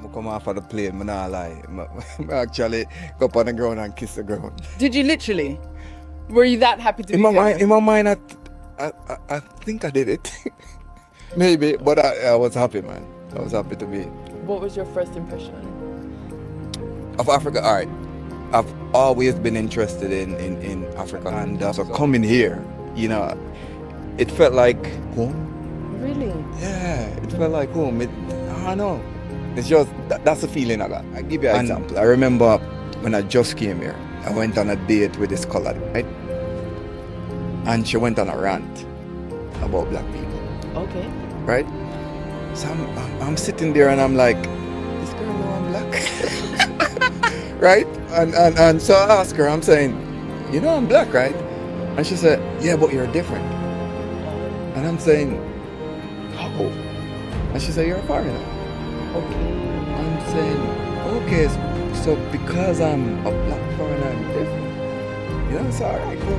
come off of the plane, I not lie. I actually go up on the ground and kiss the ground. Did you literally? Were you that happy to be here? In my mind, I think I did it. Maybe, but I was happy, man. I was happy to be. What was your first impression? Of Africa, all right. I've always been interested in Africa, and so coming here, you know, it felt like home. Really? Yeah, it felt like home. I don't know. It's just, that's the feeling I got. I'll give you an example. I remember when I just came here, I went on a date with this colored, right? And she went on a rant about black people. Okay. Right? So I'm sitting there and I'm like, this girl know I'm black. Right? And so I asked her, I'm saying, you know I'm black, right? And she said, yeah, but you're different. And I'm saying, how? And she said, you're a foreigner. Okay. I'm saying, okay, so because I'm a black foreigner, I'm different. You know, so alright, cool.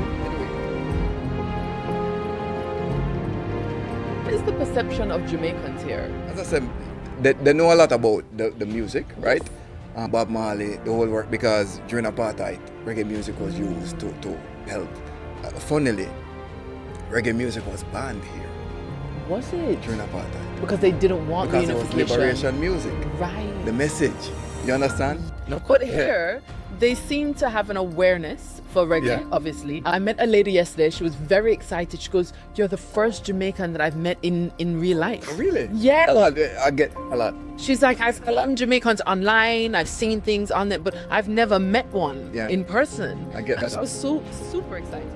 What is the perception of Jamaicans here? As I said, they know a lot about the music, right? Bob Marley, the whole work, because during apartheid, reggae music was used to help. Funnily, reggae music was banned here. Was it? During apartheid. Because they didn't want because the unification. Because it was liberation music. Right. The message. You understand? No. But here, they seem to have an awareness for reggae, obviously. I met a lady yesterday. She was very excited. She goes, you're the first Jamaican that I've met in real life. Oh, really? Yeah. A lot. I get a lot. She's like, I've a lot of Jamaicans online. I've seen things on it, but I've never met one in person. I get that. I was so super excited.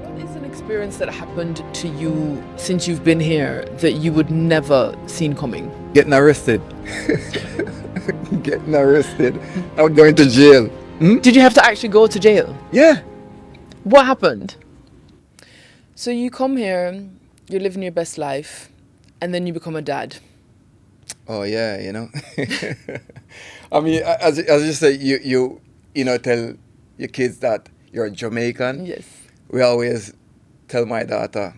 What is an experience that happened to you since you've been here that you would never seen coming? Getting arrested. Getting arrested. I was going to jail. Did you have to actually go to jail? Yeah. What happened? So you come here, you're living your best life, and then you become a dad. Oh yeah, you know. I mean, as you say, you know, tell your kids that you're Jamaican. Yes. We always tell my daughter,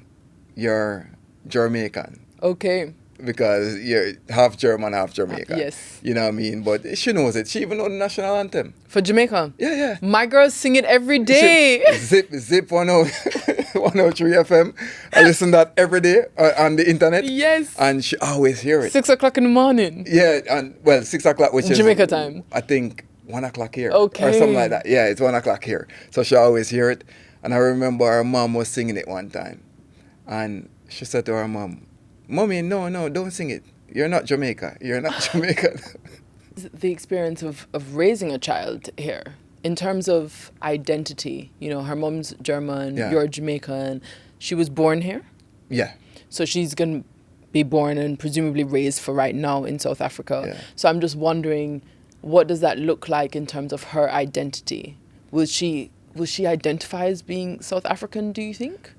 you're Jamaican. Okay. Because you're half German, half Jamaican. Yes. You know what I mean? But she knows it. She even knows the national anthem. For Jamaica? Yeah, yeah. My girls sing it every day. Zip 103 FM. I listen that every day on the internet. Yes. And she always hear it. 6 o'clock in the morning. Yeah, and well, 6 o'clock, which is Jamaica time. I think 1 o'clock here. Okay. Or something like that. Yeah, it's 1 o'clock here. So she always hear it. And I remember her mom was singing it one time. And she said to her mom, Mommy, no, don't sing it. You're not Jamaica. You're not Jamaican. The experience of raising a child here, in terms of identity, you know, her mom's German, you're Jamaican. She was born here? Yeah. So she's going to be born and presumably raised for right now in South Africa. Yeah. So I'm just wondering, what does that look like in terms of her identity? Will she identify as being South African, do you think?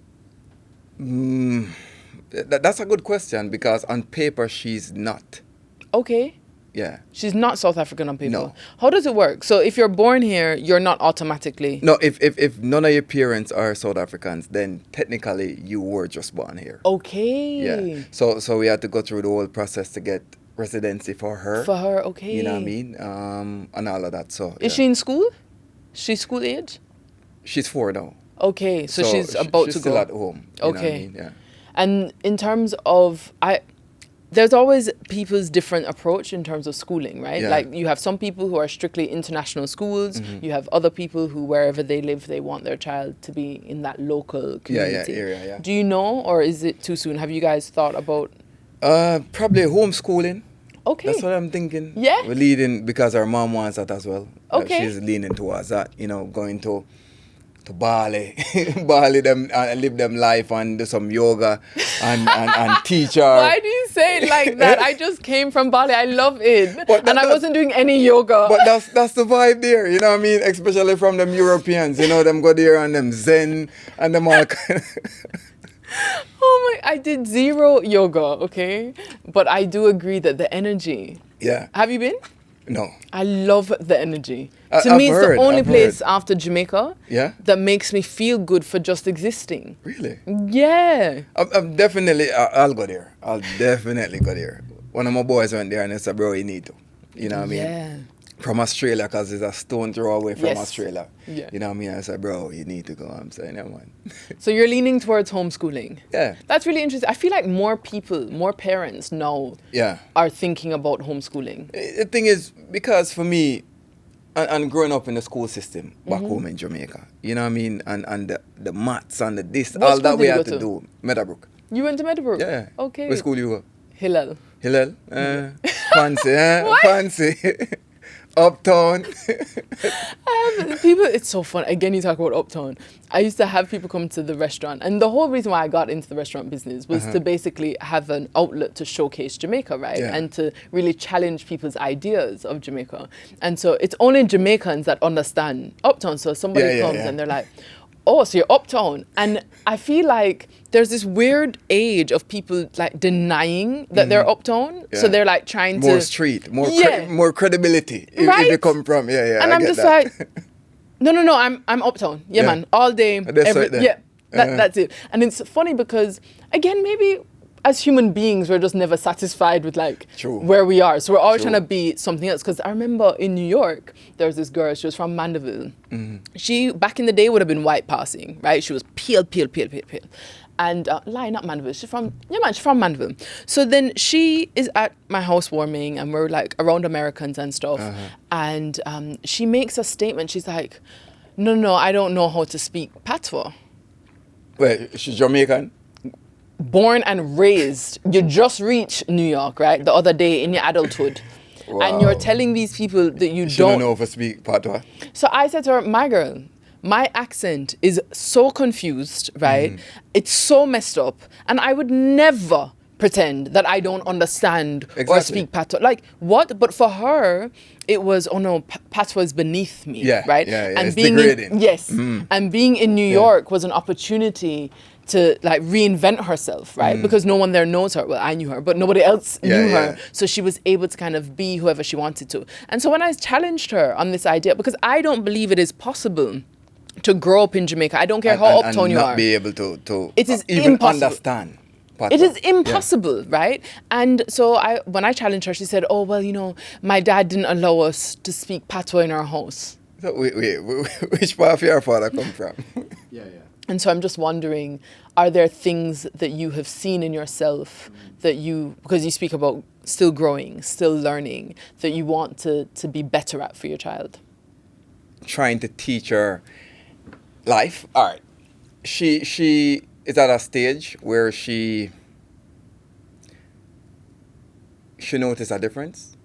That's a good question, because on paper she's not. Okay. Yeah. She's not South African on paper. No. How does it work? So if you're born here, you're not automatically... No, if none of your parents are South Africans, then technically you were just born here. Okay. Yeah. So we had to go through the whole process to get residency for her. For her, okay. You know what I mean? And all of that. So Is she in school? She's school age? She's 4 now. Okay, so she's about she's to still go. at home. You know what I mean? Yeah. And in terms of, there's always people's different approach in terms of schooling, right? Yeah. Like you have some people who are strictly international schools. You have other people who, wherever they live, they want their child to be in that local community. Area. Do you know, or is it too soon? Have you guys thought about? Probably homeschooling. Okay. That's what I'm thinking. Yeah. We're leading, because our mom wants that as well. Okay. She's leaning towards that, you know, going to Bali, them and live them life and do some yoga and teach her. Why do you say it like that? I just came from Bali. I love it. And I wasn't doing any yoga. But that's the vibe there, you know what I mean? Especially from them Europeans, you know, them go there and them Zen and them all kind of... Oh my, I did zero yoga, okay? But I do agree that the energy. Yeah. Have you been? No. I love the energy. To I've me, it's heard, the only I've place heard. after Jamaica that makes me feel good for just existing. Really? Yeah. I'm definitely, I'll go there. I'll definitely go there. one of my boys went there and I said, bro, you need to. You know what I mean? Yeah. From Australia, because it's a stone throw away from Yes. Australia. Yeah. You know what I mean? I said, bro, you need to go. I'm saying, yeah, man. So you're leaning towards homeschooling. Yeah. That's really interesting. I feel like more people, more parents now Yeah. are thinking about homeschooling. The thing is, because for me, and growing up in the school system back home in Jamaica, you know what I mean? And the maths and the this, What all school that did we you had go to to? do. Meadowbrook. You went to Meadowbrook? Yeah. Okay. What school you go? Hillel. Hillel? Fancy, fancy. Uptown. People, it's so fun. Again, you talk about Uptown. I used to have people come to the restaurant, and the whole reason why I got into the restaurant business was to basically have an outlet to showcase Jamaica, right? Yeah. And to really challenge people's ideas of Jamaica. And so it's only Jamaicans that understand Uptown. So somebody comes and they're like, oh, so you're Uptown. And I feel like there's this weird age of people like denying that they're Uptown. So they're like trying more to... street, more Yeah. more credibility if Right? you come from. Yeah. And I I'm get just that. like, no, I'm Uptown. Yeah, Yeah. man, all day, That's right there. yeah, that's it. And it's funny because, again, maybe as human beings, we're just never satisfied with like True. where we are. So we're always True. trying to be something else. Because I remember in New York, there was this girl, she was from Mandeville. She, back in the day, would have been white passing, right? She was pale. And not Mandeville. She's from Mandeville. So then she is at my housewarming and we're like around Americans and stuff. And she makes a statement. She's like, no, I don't know how to speak patois. Wait, she's Jamaican? Born and raised. You just reached New York, right? The other day in your adulthood. Wow. And you're telling these people that you She don't don't know if I speak patois. So I said to her, my girl, my accent is so confused, right? It's so messed up. And I would never pretend that I don't understand or Exactly. speak patois. Like, what? But for her, it was, oh no, patois is beneath me, Yeah, right? yeah, And it's being degrading. yes. And being in New York was an opportunity to like reinvent herself, right? Because no one there knows her. Well, I knew her, but nobody else knew her. So she was able to kind of be whoever she wanted to. And so when I challenged her on this idea, because I don't believe it is possible to grow up in Jamaica. I don't care how uptown and you not are. be able to It is even impossible. understand patois. It is impossible, right? And so when I challenged her, she said, oh, well, you know, my dad didn't allow us to speak patois in our house. So wait, which part of your father come from? And so I'm just wondering, are there things that you have seen in yourself that you, because you speak about still growing, still learning, that you want to be better at for your child? Trying to teach her life. All right. She is at a stage where she noticed a difference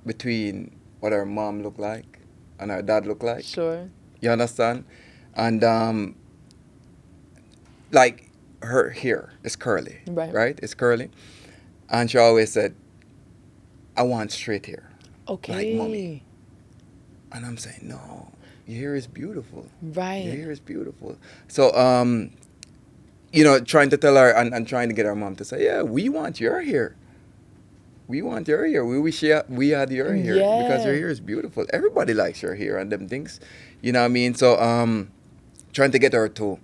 between what her mom looked like and her dad looked like. Sure. You understand? And like her hair is curly, Right. It's curly. And she always said, I want straight hair. Okay. Like mommy. And I'm saying, no, your hair is beautiful. Right. Your hair is beautiful. So, you know, trying to tell her and trying to get her mom to say, yeah, we want your hair. We want your hair. We wish we had your hair because your hair is beautiful. Everybody likes your hair and them things. You know what I mean? So, trying to get her to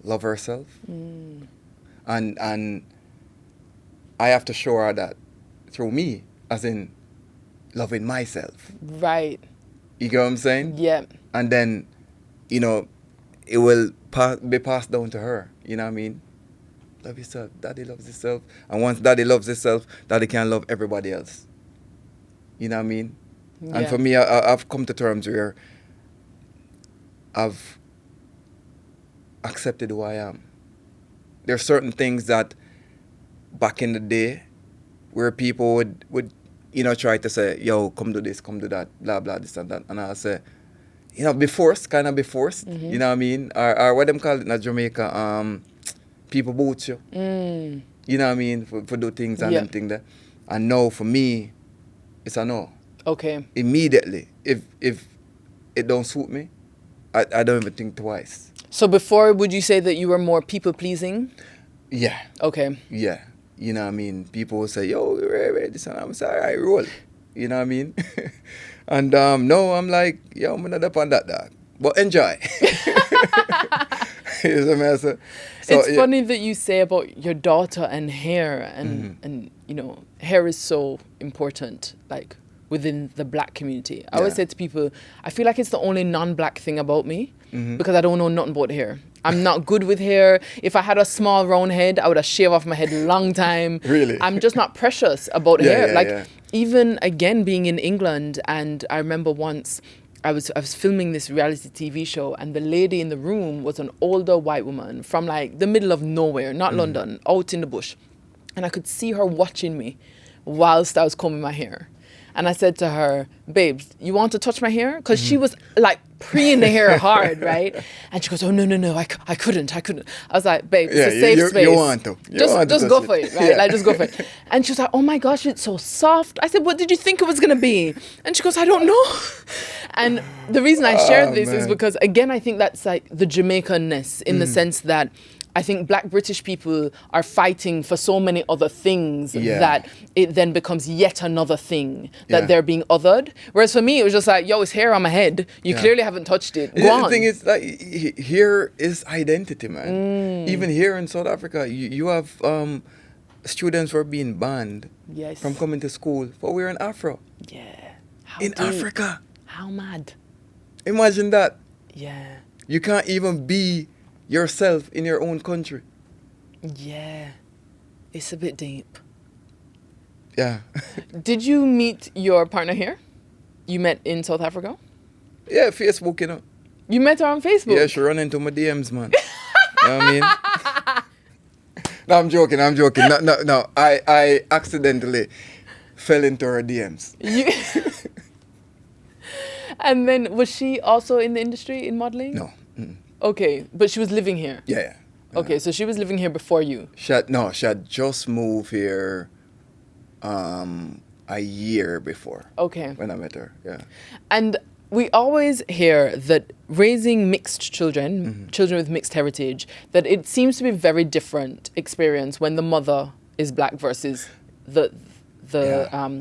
love herself. And I have to show her that through me, as in loving myself. Right. You get what I'm saying? Yeah. And then, you know, it will be passed down to her. You know what I mean? Love yourself. Daddy loves himself. And once daddy loves himself, daddy can love everybody else. You know what I mean? Yeah. And for me, I've come to terms where I've accepted who I am. There are certain things that back in the day where people would you know, try to say, yo, come do this, come do that, blah, blah, this and that. And I'll say, you know, be forced, kind of be forced. You know what I mean? Or what them call it in Jamaica, people boot you. You know what I mean? For do things and them things there. And no, for me, it's a no. Okay. Immediately. If it don't suit me, I don't even think twice. So before, would you say that you were more people-pleasing? Yeah. Okay. Yeah. You know what I mean? People will say, yo, this and I'm sorry, I roll. You know what I mean? And no, I'm like, yo, I'm not up on that, dog. But enjoy. You see me, I say? It's funny that you say about your daughter and hair, and you know, hair is so important, like within the black community. I always say to people, I feel like it's the only non-black thing about me because I don't know nothing about hair. I'm not good with hair. If I had a small round head, I would have shaved off my head a long time. Really? I'm just not precious about hair. Even again being in England, and I remember once I was filming this reality TV show, and the lady in the room was an older white woman from like the middle of nowhere, not London, out in the bush. And I could see her watching me whilst I was combing my hair. And I said to her, babes, you want to touch my hair? Because she was like preening the hair hard, right? And she goes, oh, no, I couldn't. I was like, babe, it's a safe space. You want to. Just go for it, right? Yeah. Like, just go for it. And she was like, oh my gosh, it's so soft. I said, what did you think it was going to be? And she goes, I don't know. And the reason I shared this is because, again, I think that's like the Jamaican-ness in the sense that I think black British people are fighting for so many other things that it then becomes yet another thing that they're being othered. Whereas for me, it was just like, yo, it's hair on my head. You clearly haven't touched it. Go on. The thing is, like, here is identity, man. Even here in South Africa, you have students who are being banned from coming to school for wearing afro. Yeah. In Africa. How mad. Imagine that. Yeah. You can't even be yourself in your own country. Yeah. It's a bit deep. Yeah. Did you meet your partner here? You met in South Africa? Yeah, Facebook, you know. You met her on Facebook? Yeah, she run into my DMs, man. You know what I mean? No, I'm joking. No. I accidentally fell into her DMs. And then, was she also in the industry, in modeling? No. Okay, but she was living here? Yeah. Okay, so she was living here before you? She had just moved here a year before. Okay. When I met her, yeah. And we always hear that raising mixed children, children with mixed heritage, that it seems to be a very different experience when the mother is black versus the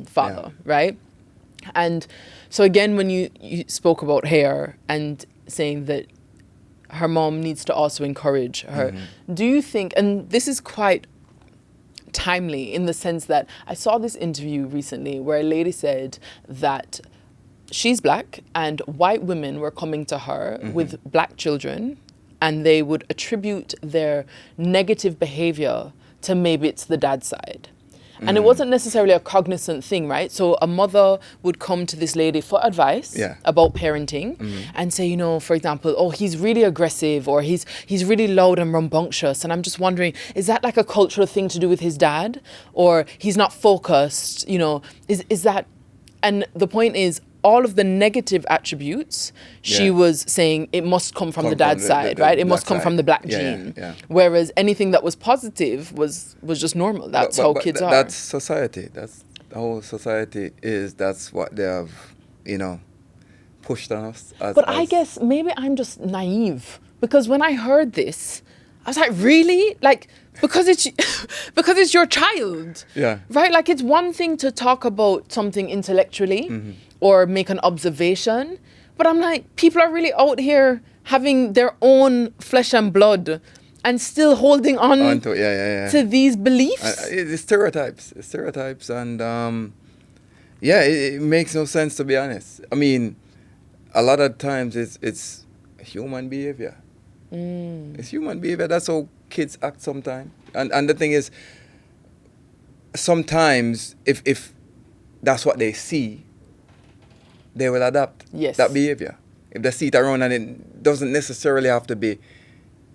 father, right? And so again, when you spoke about hair and saying that her mom needs to also encourage her, do you think, and this is quite timely in the sense that I saw this interview recently where a lady said that she's black and white women were coming to her with black children and they would attribute their negative behavior to maybe it's the dad's side. And it wasn't necessarily a cognizant thing, right? So a mother would come to this lady for advice about parenting and say, you know, for example, oh, he's really aggressive or he's really loud and rambunctious. And I'm just wondering, is that like a cultural thing to do with his dad? Or he's not focused, you know, is that... And the point is, all of the negative attributes, she was saying it must come from the dad's side, right? It must come from the black gene. Whereas anything that was positive was just normal. That's how kids are. That's society. That's how society is. That's what they have, you know, pushed on us. I guess maybe I'm just naive. Because when I heard this, I was like, really? Like, because it's your child. Yeah. Right? Like, it's one thing to talk about something intellectually or make an observation. But I'm like, people are really out here having their own flesh and blood and still holding on to these beliefs. It's stereotypes. And, it makes no sense, to be honest. I mean, a lot of times it's human behavior. It's human behavior. That's how kids act sometimes. And the thing is, sometimes if that's what they see, they will adapt that behavior. If they see it around, and it doesn't necessarily have to be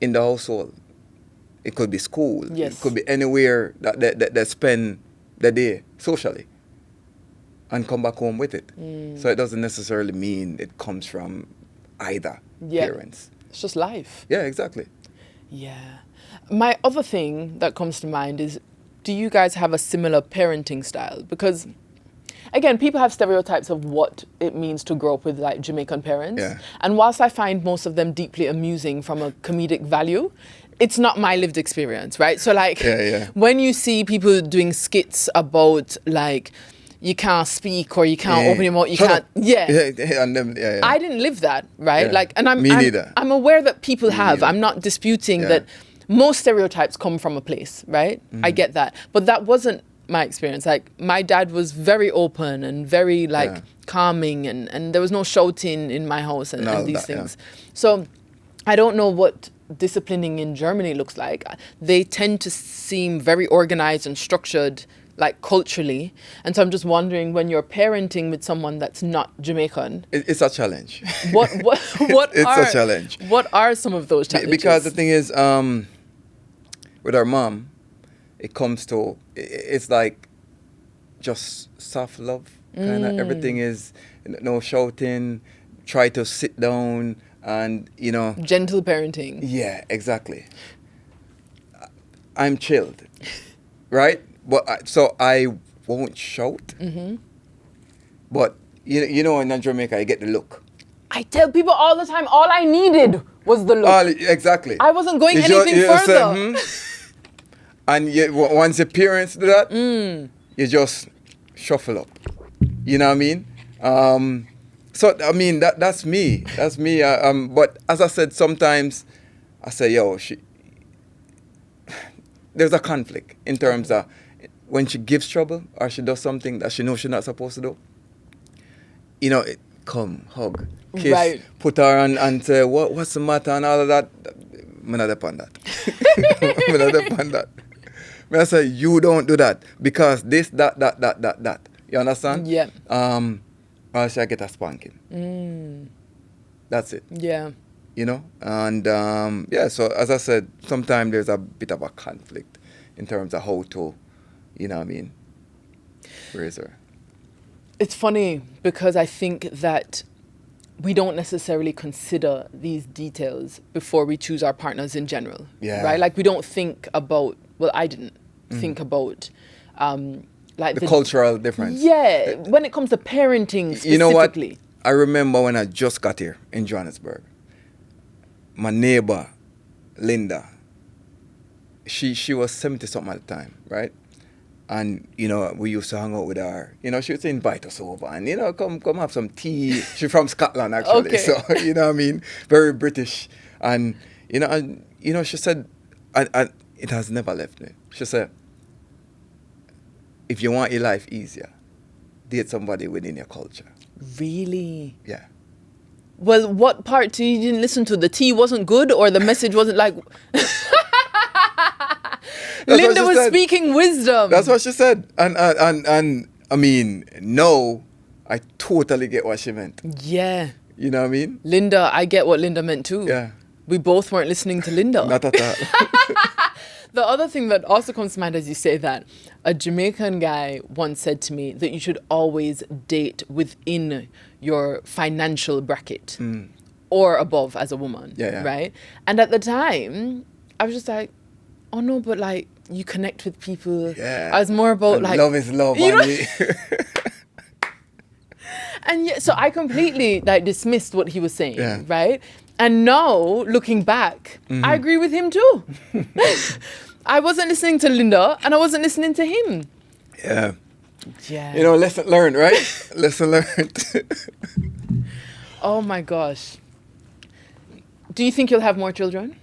in the household. It could be school. Yes. It could be anywhere that they spend the day socially and come back home with it. So it doesn't necessarily mean it comes from either parents. It's just life. Yeah, exactly. Yeah. My other thing that comes to mind is, do you guys have a similar parenting style? Because, again, people have stereotypes of what it means to grow up with, like, Jamaican parents. Yeah. And whilst I find most of them deeply amusing from a comedic value, it's not my lived experience, right? So, like, when you see people doing skits about, like, you can't speak or you can't open your mouth. You can't. Yeah. I didn't live that, right? Yeah. Like, and Me neither. I'm aware that people have. neither. I'm not disputing Yeah. that most stereotypes come from a place, right? I get that, but that wasn't my experience. Like, my dad was very open and very like Yeah. calming, and there was no shouting in my house and all these that, yeah. things. So I don't know what disciplining in Germany looks like. They tend to seem very organized and structured, like culturally. And so I'm just wondering, when you're parenting with someone that's not Jamaican, It's a challenge. what It's are a challenge. What are some of those challenges? Because the thing is, with our mom, it comes to, it's like just soft love. Kind of everything is no shouting, try to sit down and, you know. Gentle parenting. Yeah, exactly. I'm chilled, right? But so I won't shout. But you know, in Jamaica, I get the look. I tell people all the time, all I needed was the look. Exactly. I wasn't going You anything just further. say, and once your parents do that, you just shuffle up. You know what I mean? So I mean that's me. That's me. But as I said, sometimes I say, yo, there's a conflict in terms of when she gives trouble or she does something that she knows she's not supposed to do. You know, come, hug, kiss, Right. put her on and say, what's the matter and all of that. I'm not upon that. I'm not upon that. I say, you don't do that because this, that. You understand? Yeah. Or else I get a spanking. That's it. Yeah. You know? And so as I said, sometimes there's a bit of a conflict in terms of how to, you know what I mean, raise her. It's funny because I think that we don't necessarily consider these details before we choose our partners in general. Yeah. Right? Like, we don't think about, well, I didn't think about like The cultural difference. Yeah, when it comes to parenting specifically. You know what? I remember when I just got here in Johannesburg, my neighbor, Linda, she was 70-something at the time, right? And, you know, we used to hang out with her. You know, she used to invite us over and, you know, come have some tea. She's from Scotland, actually. Okay. So, you know what I mean? Very British. And, you know, she said, and it has never left me. She said, if you want your life easier, date somebody within your culture. Really? Yeah. Well, what part you didn't listen to? The tea wasn't good, or the message wasn't like... Linda was speaking wisdom. That's what she said. And I mean, no, I totally get what she meant. Yeah. You know what I mean? Linda, I get what Linda meant too. Yeah. We both weren't listening to Linda. Not at all. The other thing that also comes to mind as you say that, a Jamaican guy once said to me that you should always date within your financial bracket or above as a woman, right? And at the time, I was just like, oh no, but like, you connect with people. Yeah. I was more about And like... love is love. You know? And And yeah, so I completely like dismissed what he was saying, Yeah. right? And now, looking back, I agree with him too. I wasn't listening to Linda and I wasn't listening to him. yeah. Yeah. You know, lesson learned, right? Lesson learned. Oh my gosh. Do you think you'll have more children?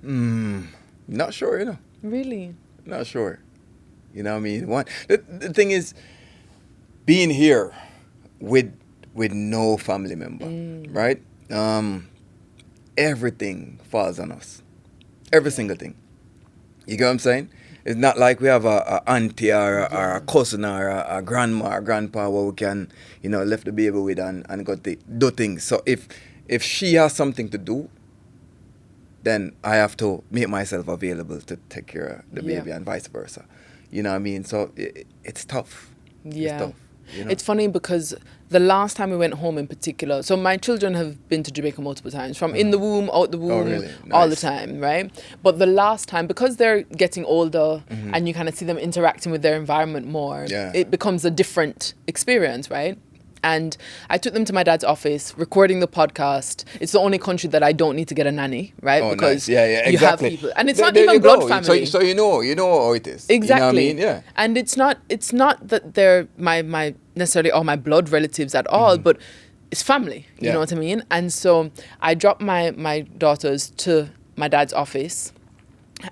Not sure, you know. Really? Not sure. You know what I mean? The thing is, being here with no family member, right? Everything falls on us. Every single thing. You get what I'm saying? It's not like we have a auntie or a cousin or a grandma or grandpa where we can, you know, left the baby with and go do things. So if she has something to do, then I have to make myself available to take care of the baby and vice versa. You know what I mean? So it's tough. Yeah. It's tough. You know? It's funny because the last time we went home in particular, so my children have been to Jamaica multiple times, from in the womb, out the womb, really? all the Nice. time, right? But the last time, because they're getting older and you kind of see them interacting with their environment more, Yeah. it becomes a different experience, right? And I took them to my dad's office, recording the podcast. It's the only country that I don't need to get a nanny, right? Oh, because nice. Yeah, you have exactly. people, and it's There- not there even you blood go. family. So you know how it is. Exactly. You know what I mean? Yeah. And it's not that they're my necessarily all my blood relatives at all, but it's family. You Yeah. know what I mean? And so I dropped my daughters to my dad's office.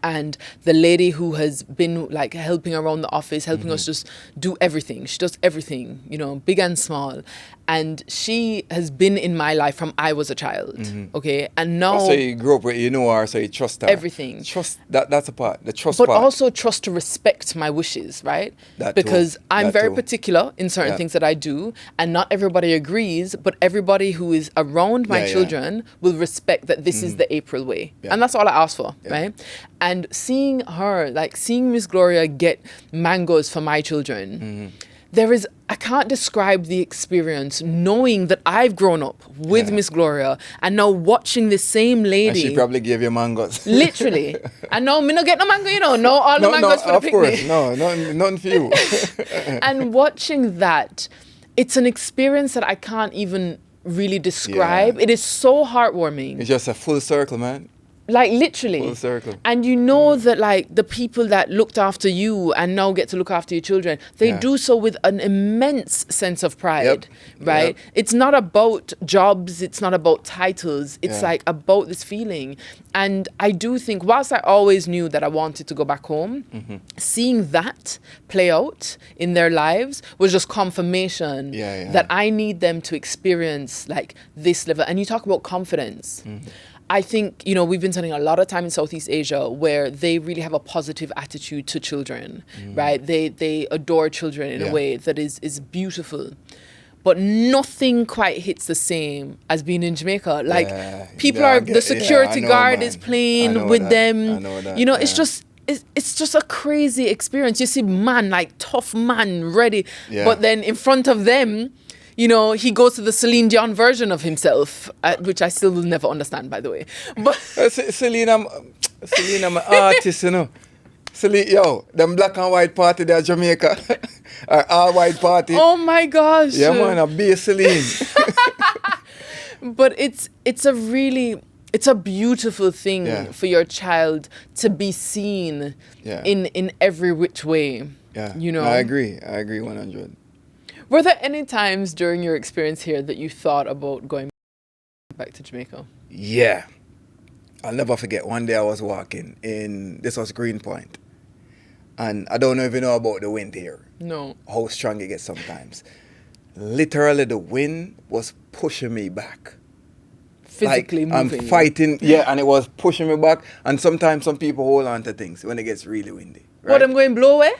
And the lady who has been like helping around the office, helping us just do everything. She does everything, you know, big and small. And she has been in my life from I was a child. Okay. And now So you grew up with, you know her, so you trust her. everything. Trust, that's a part, the trust But part. also trust to respect my wishes, right? That too. Because I'm That very too. particular in certain Yeah. things that I do, and not everybody agrees, but everybody who is around my Yeah, yeah. children will respect that this is the April way. Yeah. And that's all I ask for, Yeah. right? And seeing her, like seeing Miss Gloria get mangoes for my children, there is, I can't describe the experience knowing that I've grown up with Yeah. Miss Gloria and now watching this same And lady. she probably gave you mangoes. Literally. And no, me no get no mango, you know. No, all the No, mangoes for the of course. picnic. No, nothing for you. And watching that, it's an experience that I can't even really describe. Yeah. It is so heartwarming. It's just a full circle, man. Like literally. Full circle. And you know that like the people that looked after you and now get to look after your children, they Yeah. do so with an immense sense of pride, right? Yep. It's not about jobs, it's not about titles, it's Yeah. like about this feeling. And I do think, whilst I always knew that I wanted to go back home, seeing that play out in their lives was just confirmation Yeah, yeah. that I need them to experience like this level. And you talk about confidence. I think, you know, we've been spending a lot of time in Southeast Asia where they really have a positive attitude to children, right? They adore children in a Yeah. way that is beautiful. But nothing quite hits the same as being in Jamaica. Like Yeah. people Yeah, I are, get- the yeah, security I know, guard man. is I playing know with that. them. I know that, You know, it's yeah. just, it's just a crazy experience. You see man, like tough man, ready. Yeah. But then in front of them, you know, he goes to the Celine Dion version of himself, which I still will never understand, by the way. But Selena, my artist, you know. Yo, them black and white party there, Jamaica. All white party. oh my gosh. Yeah, man, a bass Celine. But it's a really, it's a beautiful thing Yeah. for your child to be seen Yeah. in every which way. Yeah, You know, I agree 100. Were there any times during your experience here that you thought about going back to Jamaica? Yeah. I'll never forget, one day I was walking this was Greenpoint. And I don't know if you know about the wind here, No. how strong it gets sometimes. Literally, the wind was pushing me back. Physically like, moving. I'm fighting, yeah, and it was pushing me back. And sometimes some people hold on to things when it gets really windy. Right? What, I'm going blow away?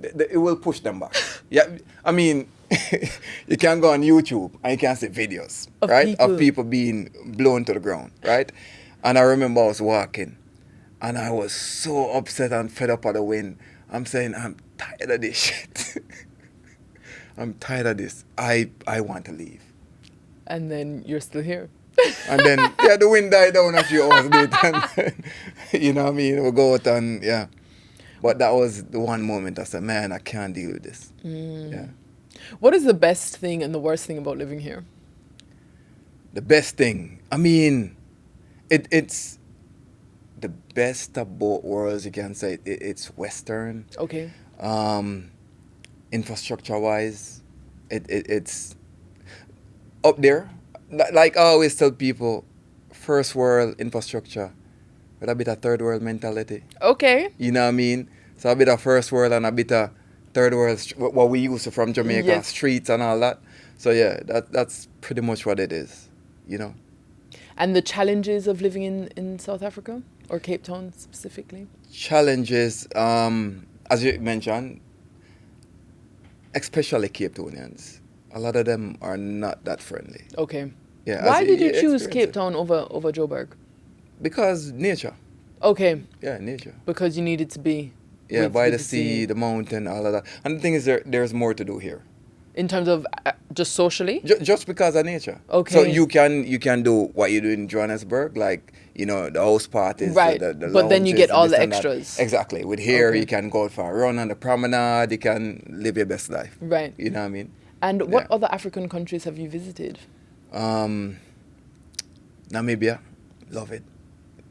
It will push them back. Yeah, I mean, you can go on YouTube and you can see videos, Of right? people. Of people being blown to the ground, right? And I remember I was walking and I was so upset and fed up of the wind. I'm saying, I'm tired of this shit. I'm tired of this. I want to leave. And then you're still here. And then, yeah, the wind died down a few hours later. And, you know what I mean? We'll go out and, yeah. But that was the one moment I said, man, I can't deal with this. Yeah. What is the best thing and the worst thing about living here? The best thing, I mean, it's the best of both worlds, you can say. It's Western. Okay. Infrastructure-wise, it's up there. Like I always tell people, first world infrastructure with a bit of third world mentality. Okay. You know what I mean? So a bit of first world and a bit of third world, what we used to from Jamaica, Yes. streets and all that. So yeah, that's pretty much what it is, you know? And the challenges of living in South Africa or Cape Town specifically? Challenges, as you mentioned, especially Cape Townians, a lot of them are not that friendly. Okay. Yeah. Why as did you choose experience Cape it. Town over Joburg? Because nature. Okay. Yeah, nature. Because you needed to be Yeah, with- by with the sea, the mountain, all of that. And the thing is, there's more to do here. in terms of just socially? Just because of nature. Okay. So you can do what you do in Johannesburg, like, you know, the house parties, Right. the But then you lounges, get all this the and that. extras. Exactly. With here, Okay. you can go for a run on the promenade, you can live your best life. Right. You know what I mean? And what other African countries have you visited? Namibia, love it.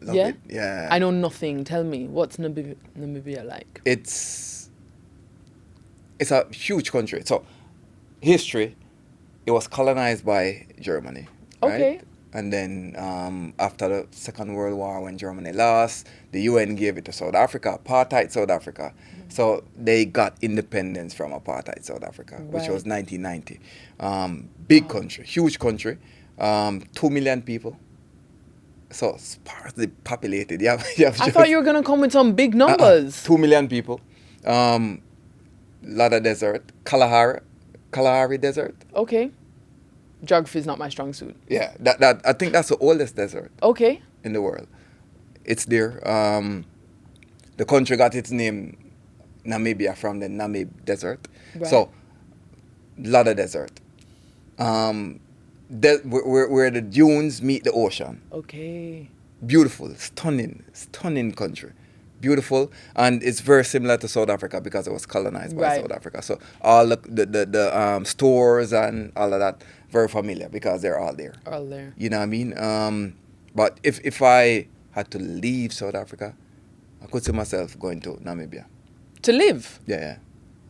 Love Yeah? it. Yeah. I know nothing. Tell me, what's Namibia like? It's a huge country. So, history, it was colonized by Germany. Okay. Right? And then after the Second World War, when Germany lost, the UN gave it to South Africa, apartheid South Africa. Mm-hmm. So they got independence from apartheid South Africa, which was Right. 1990. Big country, huge country, 2 million people. So sparsely populated. I thought you were going to come with some big numbers. 2 million people. Lot of desert. Kalahari Desert. Okay. Geography is not my strong suit. Yeah, that I think that's the oldest desert Okay. in the world. It's there. The country got its name, Namibia, from the Namib Desert. Right. So, lot of desert. Where the dunes meet the ocean. Okay. Beautiful, stunning country. Beautiful, and it's very similar to South Africa because it was colonized by Right. South Africa. So all the stores and all of that, very familiar because they're all there. All there. You know what I mean? But if I had to leave South Africa, I could see myself going to Namibia. To live? Yeah.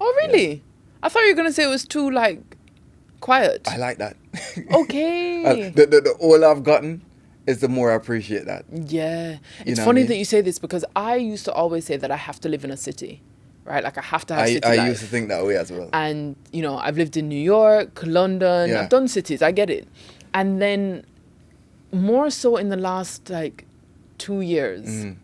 Oh, really? I thought you were going to say it was too, quiet. I like that. Okay. The all I've gotten is the more I appreciate that. Yeah. You It's know what I funny mean? that you say this because I used to always say that I have to live in a city, right? Like I have to have city I life. used to think that way as well. And, I've lived in New York, London, Yeah. I've done cities, I get it. And then more so in the last 2 years, Mm.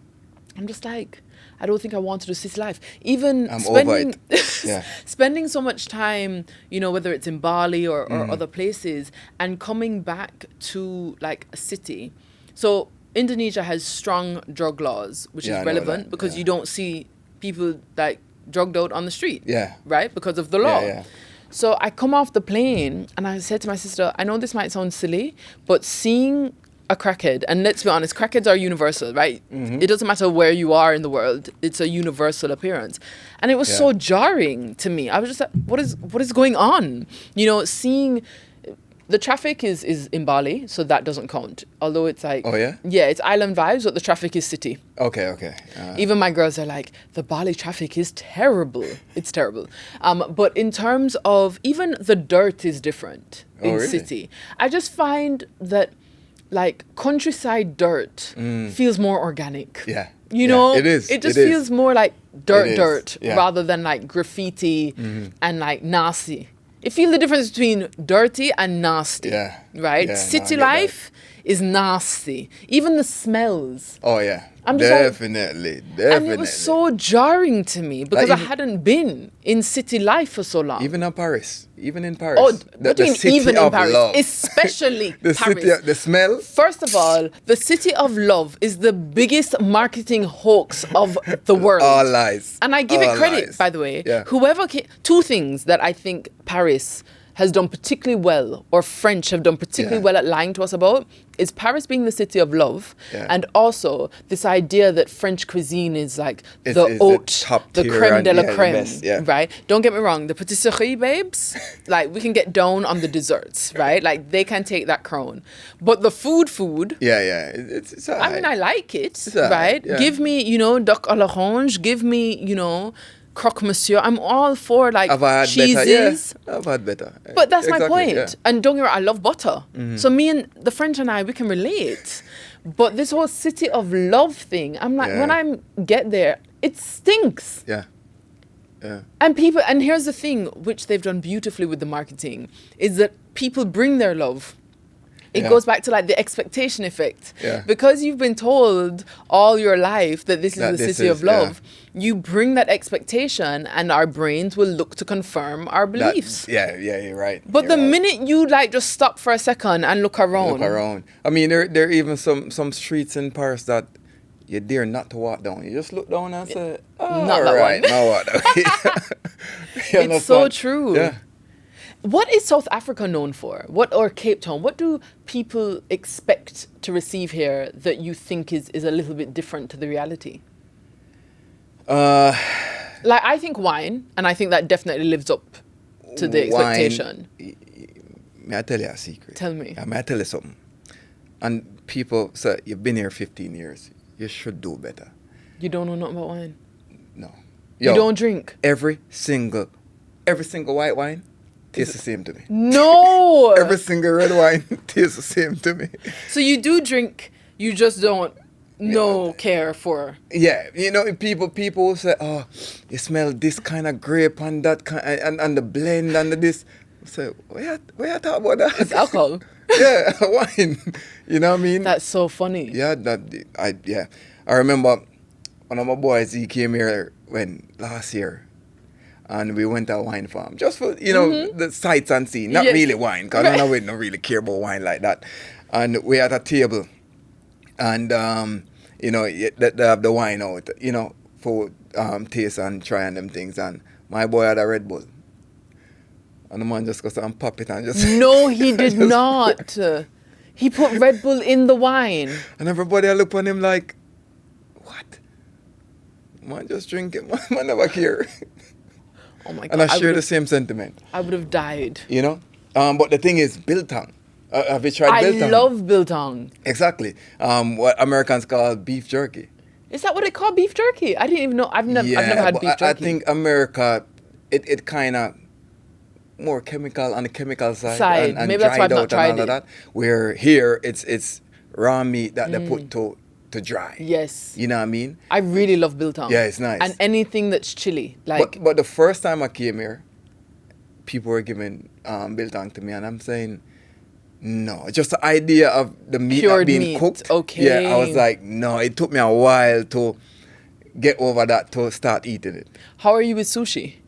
I'm just like, I don't think I want to do city life. Even I'm spending over it. Yeah. spending so much time, whether it's in Bali or Mm. other places, and coming back to a city. So Indonesia has strong drug laws, which Yeah, I is know relevant that, because yeah. you don't see people drugged out on the street. Yeah. Right? Because of the law. Yeah. So I come off the plane and I said to my sister, I know this might sound silly, but seeing a crackhead, and let's be honest, crackheads are universal, right? Mm-hmm. It doesn't matter where you are in the world, it's a universal appearance. And it was Yeah. so jarring to me. I was just like, what is going on? Seeing the traffic is in Bali, so that doesn't count. Although it's Oh, yeah? Yeah, it's island vibes, but the traffic is city. Okay. Even my girls are like, the Bali traffic is terrible. It's terrible. But in terms of, even the dirt is different Oh, in really? city. I just find that countryside dirt feels more organic. Yeah. You Yeah, know, it is. It just It is. feels more like It dirt, is, yeah. rather than graffiti and nasty. You feel the difference between dirty and nasty. Yeah. Right? Yeah, no, City I get that. life is nasty. Even the smells. Oh yeah. I'm just like- Definitely. And it was so jarring to me because I even- hadn't been in city life for so long. Even in Paris. Oh, what do you mean city even in of Paris? love. Especially the Paris. city, the smell. First of all, the city of love is the biggest marketing hoax of the world. All lies. And I give it All credit, lies. by the way. Yeah. Two things that I think Paris has done particularly well, or French have done particularly Yeah. well at lying to us about, is Paris being the city of love, Yeah. and also this idea that French cuisine is It's the the haute, top the tier creme and, de la yeah, the creme, best, yeah. right? Don't get me wrong, the patisserie babes, we can get down on the desserts, right? They can take that crown. But the food, Yeah. It's all I mean, I like it, all right, right? yeah. Give me, duck à l'orange. Give me, croque monsieur. I'm all for Have I had cheeses. better? Yeah, I've had better. But that's my Exactly, point. yeah. And don't get me wrong, I love butter. So me and the French and I, we can relate. But this whole city of love thing, I'm like, Yeah. when I get there, it stinks. Yeah. And here's the thing, which they've done beautifully with the marketing, is that people bring their love. It Yeah. goes back to the expectation effect. Yeah. Because you've been told all your life that this is That the this city is- of love, you bring that expectation and our brains will look to confirm our beliefs. Yeah, you're right. But You're the right. minute you just stop for a second and look around. Look around. I mean, there are even some streets in Paris that you dare not to walk down. You just look down and say, oh, Not that all right, one." now what? You It's so understand? true. Yeah. What is South Africa known for? Or Cape Town? What do people expect to receive here that you think is a little bit different to the reality? Uh, I think wine, and I think that definitely lives up to the expectation. May I tell you a secret? Tell me. May I tell you something? And people say, you've been here 15 years. You should do better. You don't know nothing about wine? No. You don't drink? Every single white wine tastes the same to me. No! Every single red wine tastes the same to me. So you do drink, you just don't care for... Yeah, you know, people say, oh, you smell this kind of grape and that kind, and the blend and this. I say, where you talk about that? It's alcohol. Yeah, wine. You know what I mean? That's so funny. Yeah, I remember one of my boys, he came here last year, and we went to a wine farm just for, the sights and scene. Not really wine, because I don't really care about wine like that. And we at a table, and, they have the wine out, for taste and trying them things. And my boy had a Red Bull. And the man just goes and pop it and just... No, he did not. He put Red Bull in the wine. And everybody look on him like, what? Man, just drink it. Man never care. Oh my God. And I share the same sentiment. I would have died. You know? But the thing is, biltong. Have you tried biltong? I love biltong. Exactly. What Americans call beef jerky. Is that what they call beef jerky? I didn't even know. I've never had beef jerky. I think America, it kind of more chemical on the chemical side. And maybe that's why I've not tried it. That. Where here, it's raw meat that they put to dry. Yes. You know what I mean? I really love biltong. Yeah, it's nice. And anything that's chili. Like. But the first time I came here, people were giving biltong to me, and I'm saying, no. Just the idea of the meat not being meat. cooked. Okay. Yeah, I was like, no. It took me a while to get over that, to start eating it. How are you with sushi?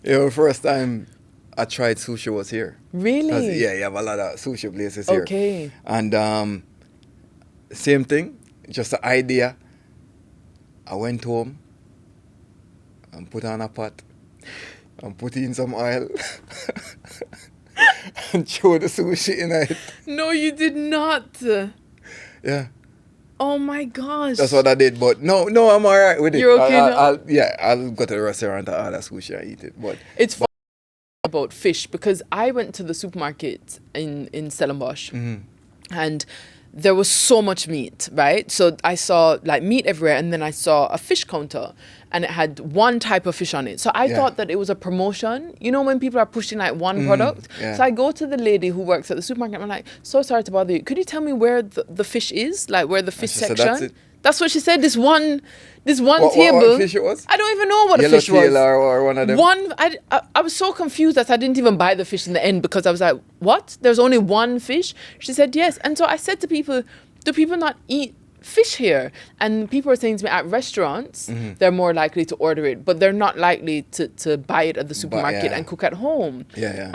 First time I tried sushi was here. Really? Yeah, you have a lot of sushi places here. Okay. And same thing, just the idea. I went home and put on a pot and put in some oil and throw the sushi in it. No, you did not. Yeah. Oh my gosh. That's what I did, but no, I'm all right with it. You're okay now? I'll go to the restaurant and order sushi and eat it. But it's fun about fish, because I went to the supermarket in Stellenbosch, and there was so much meat, right? So I saw like meat everywhere, and then I saw a fish counter, and it had one type of fish on it. So I thought that it was a promotion. You know, when people are pushing like one product? Yeah. So I go to the lady who works at the supermarket, and I'm like, so sorry to bother you. Could you tell me where the fish is? Like where the fish section? That's it. That's what she said. This one table. What fish it was? I don't even know what a fish was. Yellowtail or one of them? I was so confused that I didn't even buy the fish in the end, because I was like, what? There's only one fish? She said yes. And so I said to people, do people not eat fish here? And people were saying to me, at restaurants, they're more likely to order it, but they're not likely to buy it at the supermarket and cook at home. Yeah.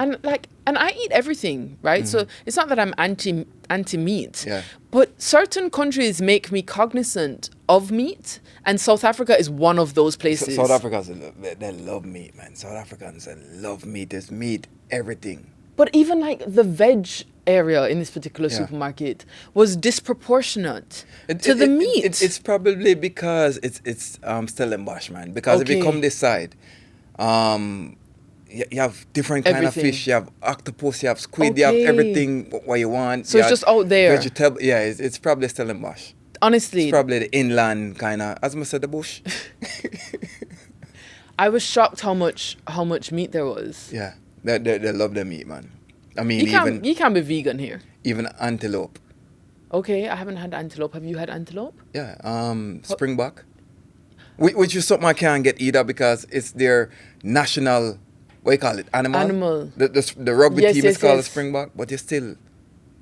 And I eat everything, right? So it's not that I'm anti-meat, Yeah. but certain countries make me cognizant of meat, and South Africa is one of those places. South Africans, they love meat, man. South Africans, they love meat. There's meat, everything. But even like the veg area in this particular supermarket was disproportionate to the meat. It's probably because it's Stellenbosch, man. Because if you come this side, you have different kind of fish. You have octopus, you have squid, you have everything what you want. So it's just out there. Vegetable, it's probably Stellenbosch. Honestly. It's probably the inland kind of, as I said, the bush. I was shocked how much meat there was. Yeah, they love the meat, man. I mean, you can't be vegan here. Even antelope. Okay, I haven't had antelope. Have you had antelope? Yeah, springbok, which is something I can't get either, because it's their national, what do you call it, animal? The rugby team is called a springbok, but you still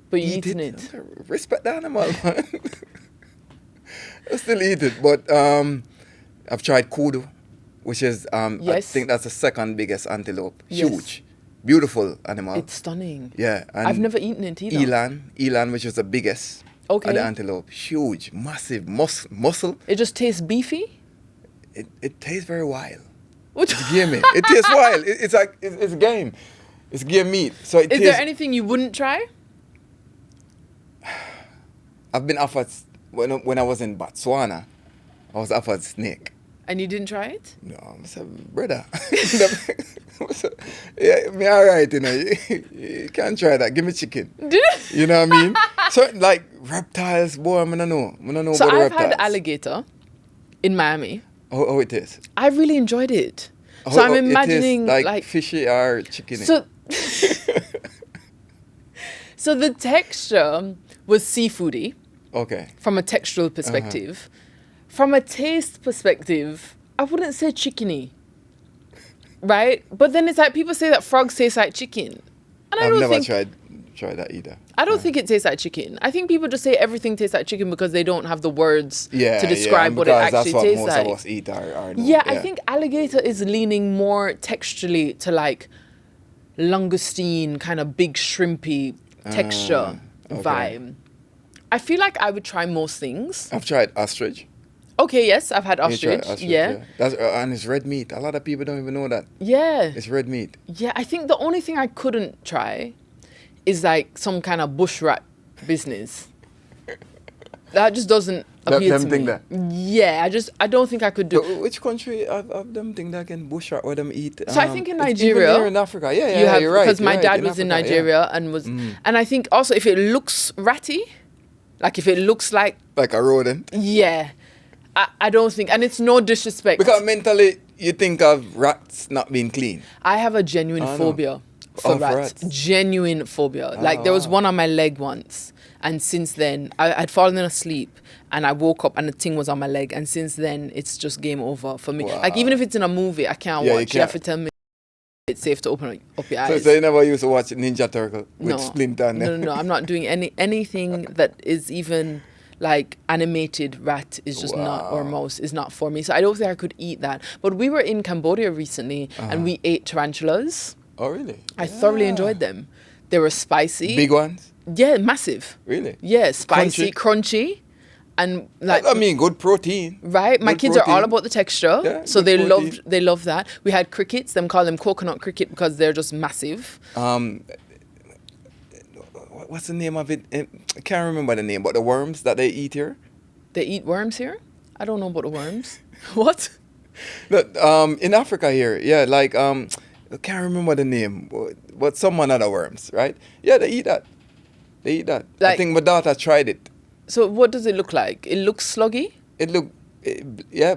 But you eating it. Respect the animal, man. I still eat it, but I've tried kudu, which is, I think that's the second biggest antelope. Huge. Beautiful animal. It's stunning. Yeah. And I've never eaten it either. Eland, which is the biggest of the antelope. Huge, massive muscle. It just tastes beefy? It tastes very wild. It's gamey. It tastes wild. It's like, it's game. It's game meat. So is there anything you wouldn't try? I've been offered, when I was in Botswana, I was offered snake. And you didn't try it? No, I said, brother. Yeah, me all right, you know. You can't try that. Give me chicken. You know what I mean? Certain like reptiles, boy, I don't know. I don't know So about the I've reptiles. had alligator in Miami. Oh, it is. I really enjoyed it. So I'm imagining it is like fishy or chicken. so. So the texture was seafoody Okay. from a textural perspective. From a taste perspective, I wouldn't say chickeny. Right? But then it's like people say that frogs taste like chicken. And I've never tried that either. I don't think it tastes like chicken. I think people just say everything tastes like chicken because they don't have the words to describe and what it because actually that's what tastes most like. of us eat or know. Yeah, I think alligator is leaning more texturally to like langoustine, kind of big shrimpy texture okay. vibe. I feel like I would try most things. I've tried ostrich. Okay, yes, I've had You ostrich. tried Yeah. That's, and it's red meat. A lot of people don't even know that. Yeah. It's red meat. Yeah, I think the only thing I couldn't try is like some kind of bush rat business. That just doesn't appeal to me. That. Yeah, I don't think I could do. So which country have them think that can bush rat or them eat? So I think in it's Nigeria, even here in Africa. Yeah, you're right. Because my you're dad right, was in Africa, Nigeria and was, and I think also if it looks ratty, like if it looks like, like a rodent. yeah, I don't think, and it's no disrespect. Because mentally you think of rats not being clean. I have a genuine phobia for rats. Genuine phobia. Like there was one on my leg once. And since then, I'd fallen asleep and I woke up and the thing was on my leg. And since then, it's just game over for me. Wow. Like even if it's in a movie, I can't watch. You have to tell me it's safe to open up your eyes. So you never used to watch Ninja Turtle with Splinter and them? No. I'm not doing anything that is even like animated rat is just not, or mouse is not for me. So I don't think I could eat that. But we were in Cambodia recently and we ate tarantulas. Oh, really? I thoroughly enjoyed them. They were spicy. Big ones? Yeah, massive. Really? Yeah, spicy, crunchy, and like. I mean, good protein. Right, my kids are all about the texture, Yeah, so good protein. they love that. We had crickets. Them call them coconut cricket because they're just massive. What's the name of it? I can't remember the name, but the worms that they eat here. They eat worms here. I don't know about the worms. What? No, in Africa here, yeah, like I can't remember the name, but some other worms, right? Yeah, they eat that. They eat that. I Like- think my daughter tried it. So what does it look like? It looks sluggy. It looked,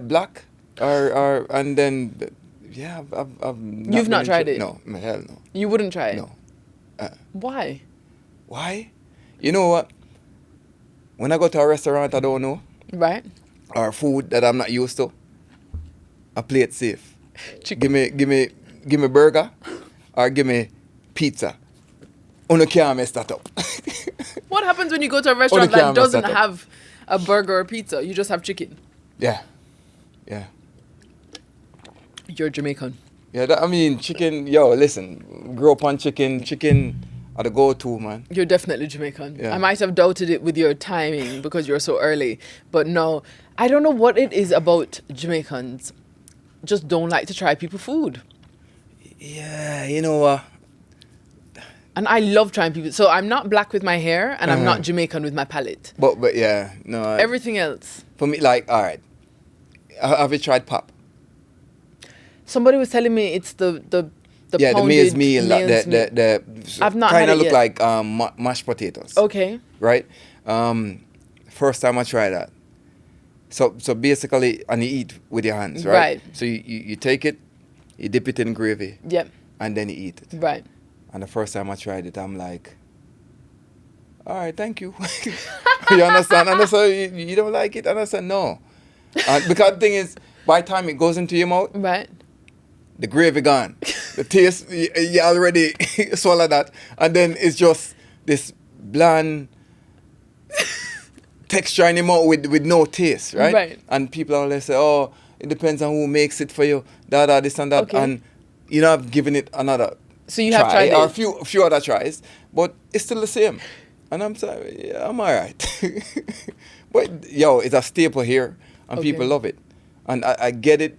black, or and then, yeah, I've not You've not been tried it? No, hell no. You wouldn't try it. No. Why? Why? You know what? When I go to a restaurant I don't know, Right. or food that I'm not used to, I play it safe. Chicken. Give me burger, or give me pizza. You can't mess that up. What happens when you go to a restaurant can't that mess doesn't that up. have a burger or pizza? You just have chicken. Yeah. You're Jamaican. Yeah, I mean, chicken, listen, grew up on chicken are the go-to, man. You're definitely Jamaican. Yeah. I might have doubted it with your timing because you're so early. But no, I don't know what it is about Jamaicans. Just don't like to try people's food. Yeah, you know what? And I love trying people. So I'm not black with my hair and I'm not Jamaican with my palate. But yeah, no. Everything else. For me, like, all right. Have you tried pop? Somebody was telling me it's the Yeah, the pounded maize meal, maize meal. the I've not had kind it of look yet. like mashed potatoes. Okay. Right? First time I tried that. So basically, and you eat with your hands, right? Right. So you take it, you dip it in gravy, Yep. and then you eat it. Right. And the first time I tried it, I'm like, all right, thank you. You understand? And I said, you don't like it? And I said, no. Because the thing is, by the time it goes into your mouth, Right. the gravy gone. The taste, you already swallow that. And then it's just this bland texture in your mouth with no taste, right? Right. And people always say, oh, it depends on who makes it for you, this and that. Okay. And you know, I've given it another So you have tried or it. a few other tries, but it's still the same. And I'm sorry, yeah, I'm all right. But, it's a staple here, and Okay. people love it. And I get it.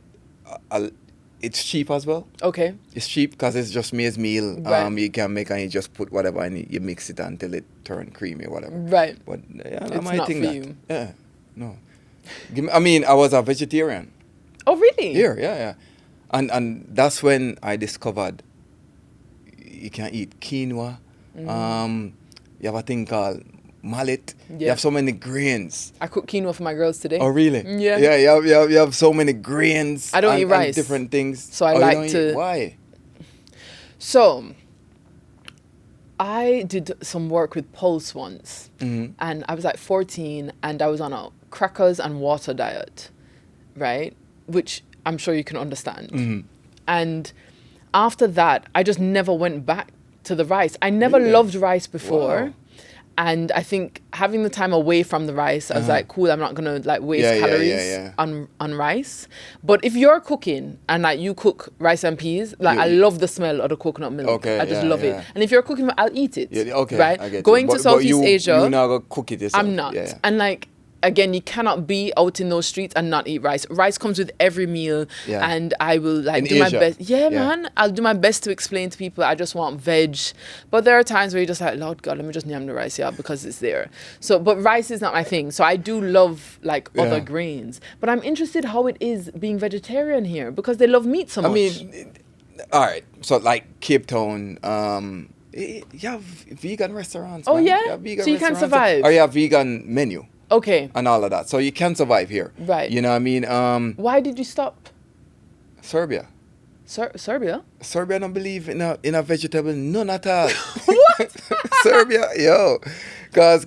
It's cheap as well. Okay. It's cheap because it's just maize meal. Right. You can make and you just put whatever and you mix it until it turns creamy or whatever. Right. But I It's might not think for that. you. Yeah, no. I mean, I was a vegetarian. Oh, really? Here, yeah. And that's when I discovered you can eat quinoa. You have a thing called mallet. You Yeah. have so many grains. I cook quinoa for my girls today. Oh, really? Yeah. Yeah, you have so many grains. I don't eat rice. And different things. So I you like don't to- eat- Why? So, I did some work with Pulse once, Mm-hmm. and I was like 14, and I was on a crackers and water diet, right? Which I'm sure you can understand. Mm-hmm. And after that, I just never went back to the rice. I never Really? loved rice before. Wow. And I think having the time away from the rice, I was like, cool, I'm not gonna like waste Yeah, calories on rice. But if you're cooking and like you cook rice and peas, like I love the smell of the coconut milk. Okay, I just yeah, love yeah. it. And if you're cooking, I'll eat it. Yeah, okay, Right? I get Going you. to Southeast you, Asia, you're not gonna cook it yourself. I'm not. Yeah. And like, again, you cannot be out in those streets and not eat rice. Rice comes with every meal, Yeah. and I will like In do my Asia. best. Yeah, Yeah. man, I'll do my best to explain to people I just want veg. But there are times where you're just like, Lord God, let me just yam the rice, yeah, because it's there. So, but rice is not my thing. So I do love like other Yeah. grains. But I'm interested how it is being vegetarian here because they love meat so much. I mean, all right. So like Cape Town, you have vegan restaurants. Oh, man. yeah? You have vegan So you can restaurants. survive? Or you have vegan menu okay, and all of that. So you can survive here. Right. You know what I mean? why did you stop? Serbia. Serbia? Serbia don't believe in a vegetable, none at all. What? Serbia, yo. Cause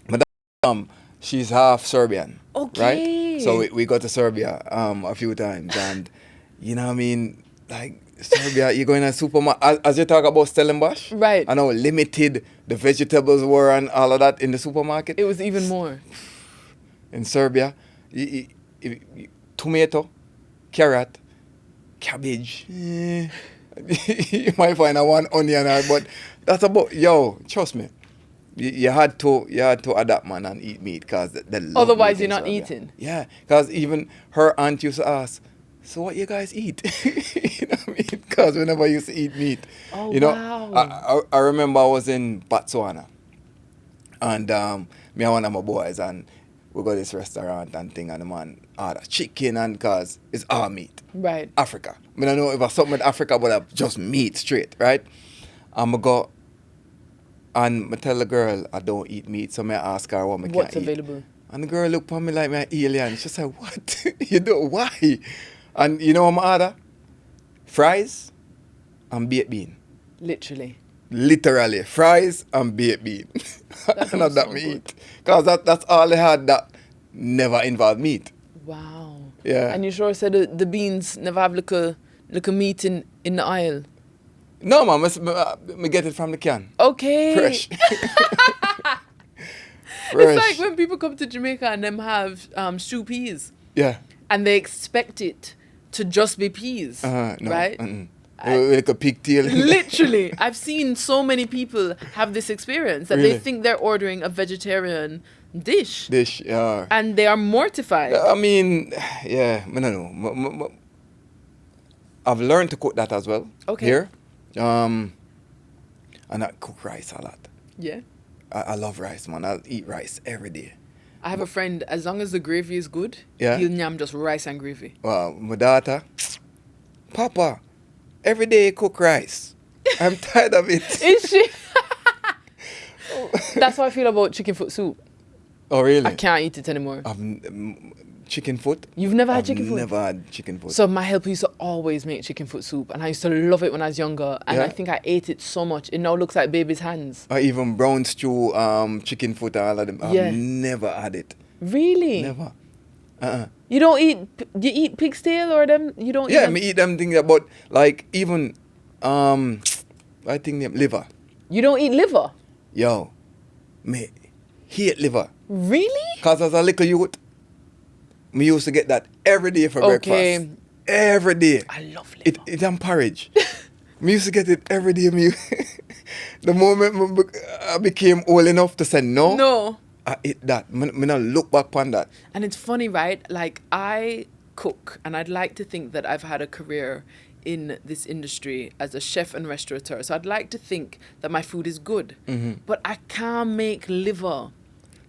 Madame, she's half Serbian. Okay. Right? So we go to Serbia a few times, and you know what I mean? Like Serbia, you go in a supermarket, as you talk about Stellenbosch, Right. I know limited the vegetables were and all of that in the supermarket. It was even more. In Serbia, tomato, carrot, cabbage. You might find a one onion, but that's about, trust me. You had to adapt, man, and eat meat because they love Otherwise, meat in you're not Serbia. eating. Yeah, because even her aunt used to ask, so what you guys eat? You know what I mean? Because we never used to eat meat. Oh, you know, wow. I remember I was in Botswana, and me and one of my boys, and we go to this restaurant and thing, and the man order chicken, and because it's all meat. Right. Africa. I mean, I know if I something with Africa, but I just meat straight, right? And I go, and I tell the girl I don't eat meat, so I ask her what I What's can eat. available? And the girl looked at me like my alien. She said, what? You do? Why? And you know what I order? Fries and baked bean. Literally. Literally, fries and baked bean. That Not sounds that so me good. eat. Because that's all they had that never involved meat. Wow. Yeah. And you sure said the beans never have like a meat in the aisle? No, man, I get it from the can. Okay. Fresh. It's like when people come to Jamaica and them have stew peas Yeah. and they expect it to just be peas, No. right? Like a pigtail. Literally, I've seen so many people have this experience that they Really? think they're ordering a vegetarian dish Dish, yeah. and they are mortified. I mean, yeah, I don't know. I've learned to cook that as well. Okay. Here. And I cook rice a lot. Yeah. I love rice, man. I'll eat rice every day. I have a friend, as long as the gravy is good, Yeah. he'll yam just rice and gravy. Well, my daughter, Papa, every day you cook rice. I'm tired of it. Is she? That's how I feel about chicken foot soup. Oh, really? I can't eat it anymore. Chicken foot? You've never had I've chicken foot? never had chicken foot. So my helper used to always make chicken foot soup, and I used to love it when I was younger. And Yeah? I think I ate it so much, it now looks like baby's hands. Or even brown stew, chicken foot, all of them. Yeah. I've never had it. Really? Never. You don't eat? Do you eat pig's tail or them? You don't? Yeah, eat them? me eat them things about, like, even, I think them liver. You don't eat liver? Yo, me hate liver. Really? Because as a little youth, me used to get that every day for Okay. breakfast. Every day. I love liver. It and porridge. Me used to get it every day. The moment I became old enough to say no, No. I eat that. Me not look back on that. And it's funny, right? Like, I cook, and I'd like to think that I've had a career in this industry as a chef and restaurateur. So I'd like to think that my food is good. But I can't make liver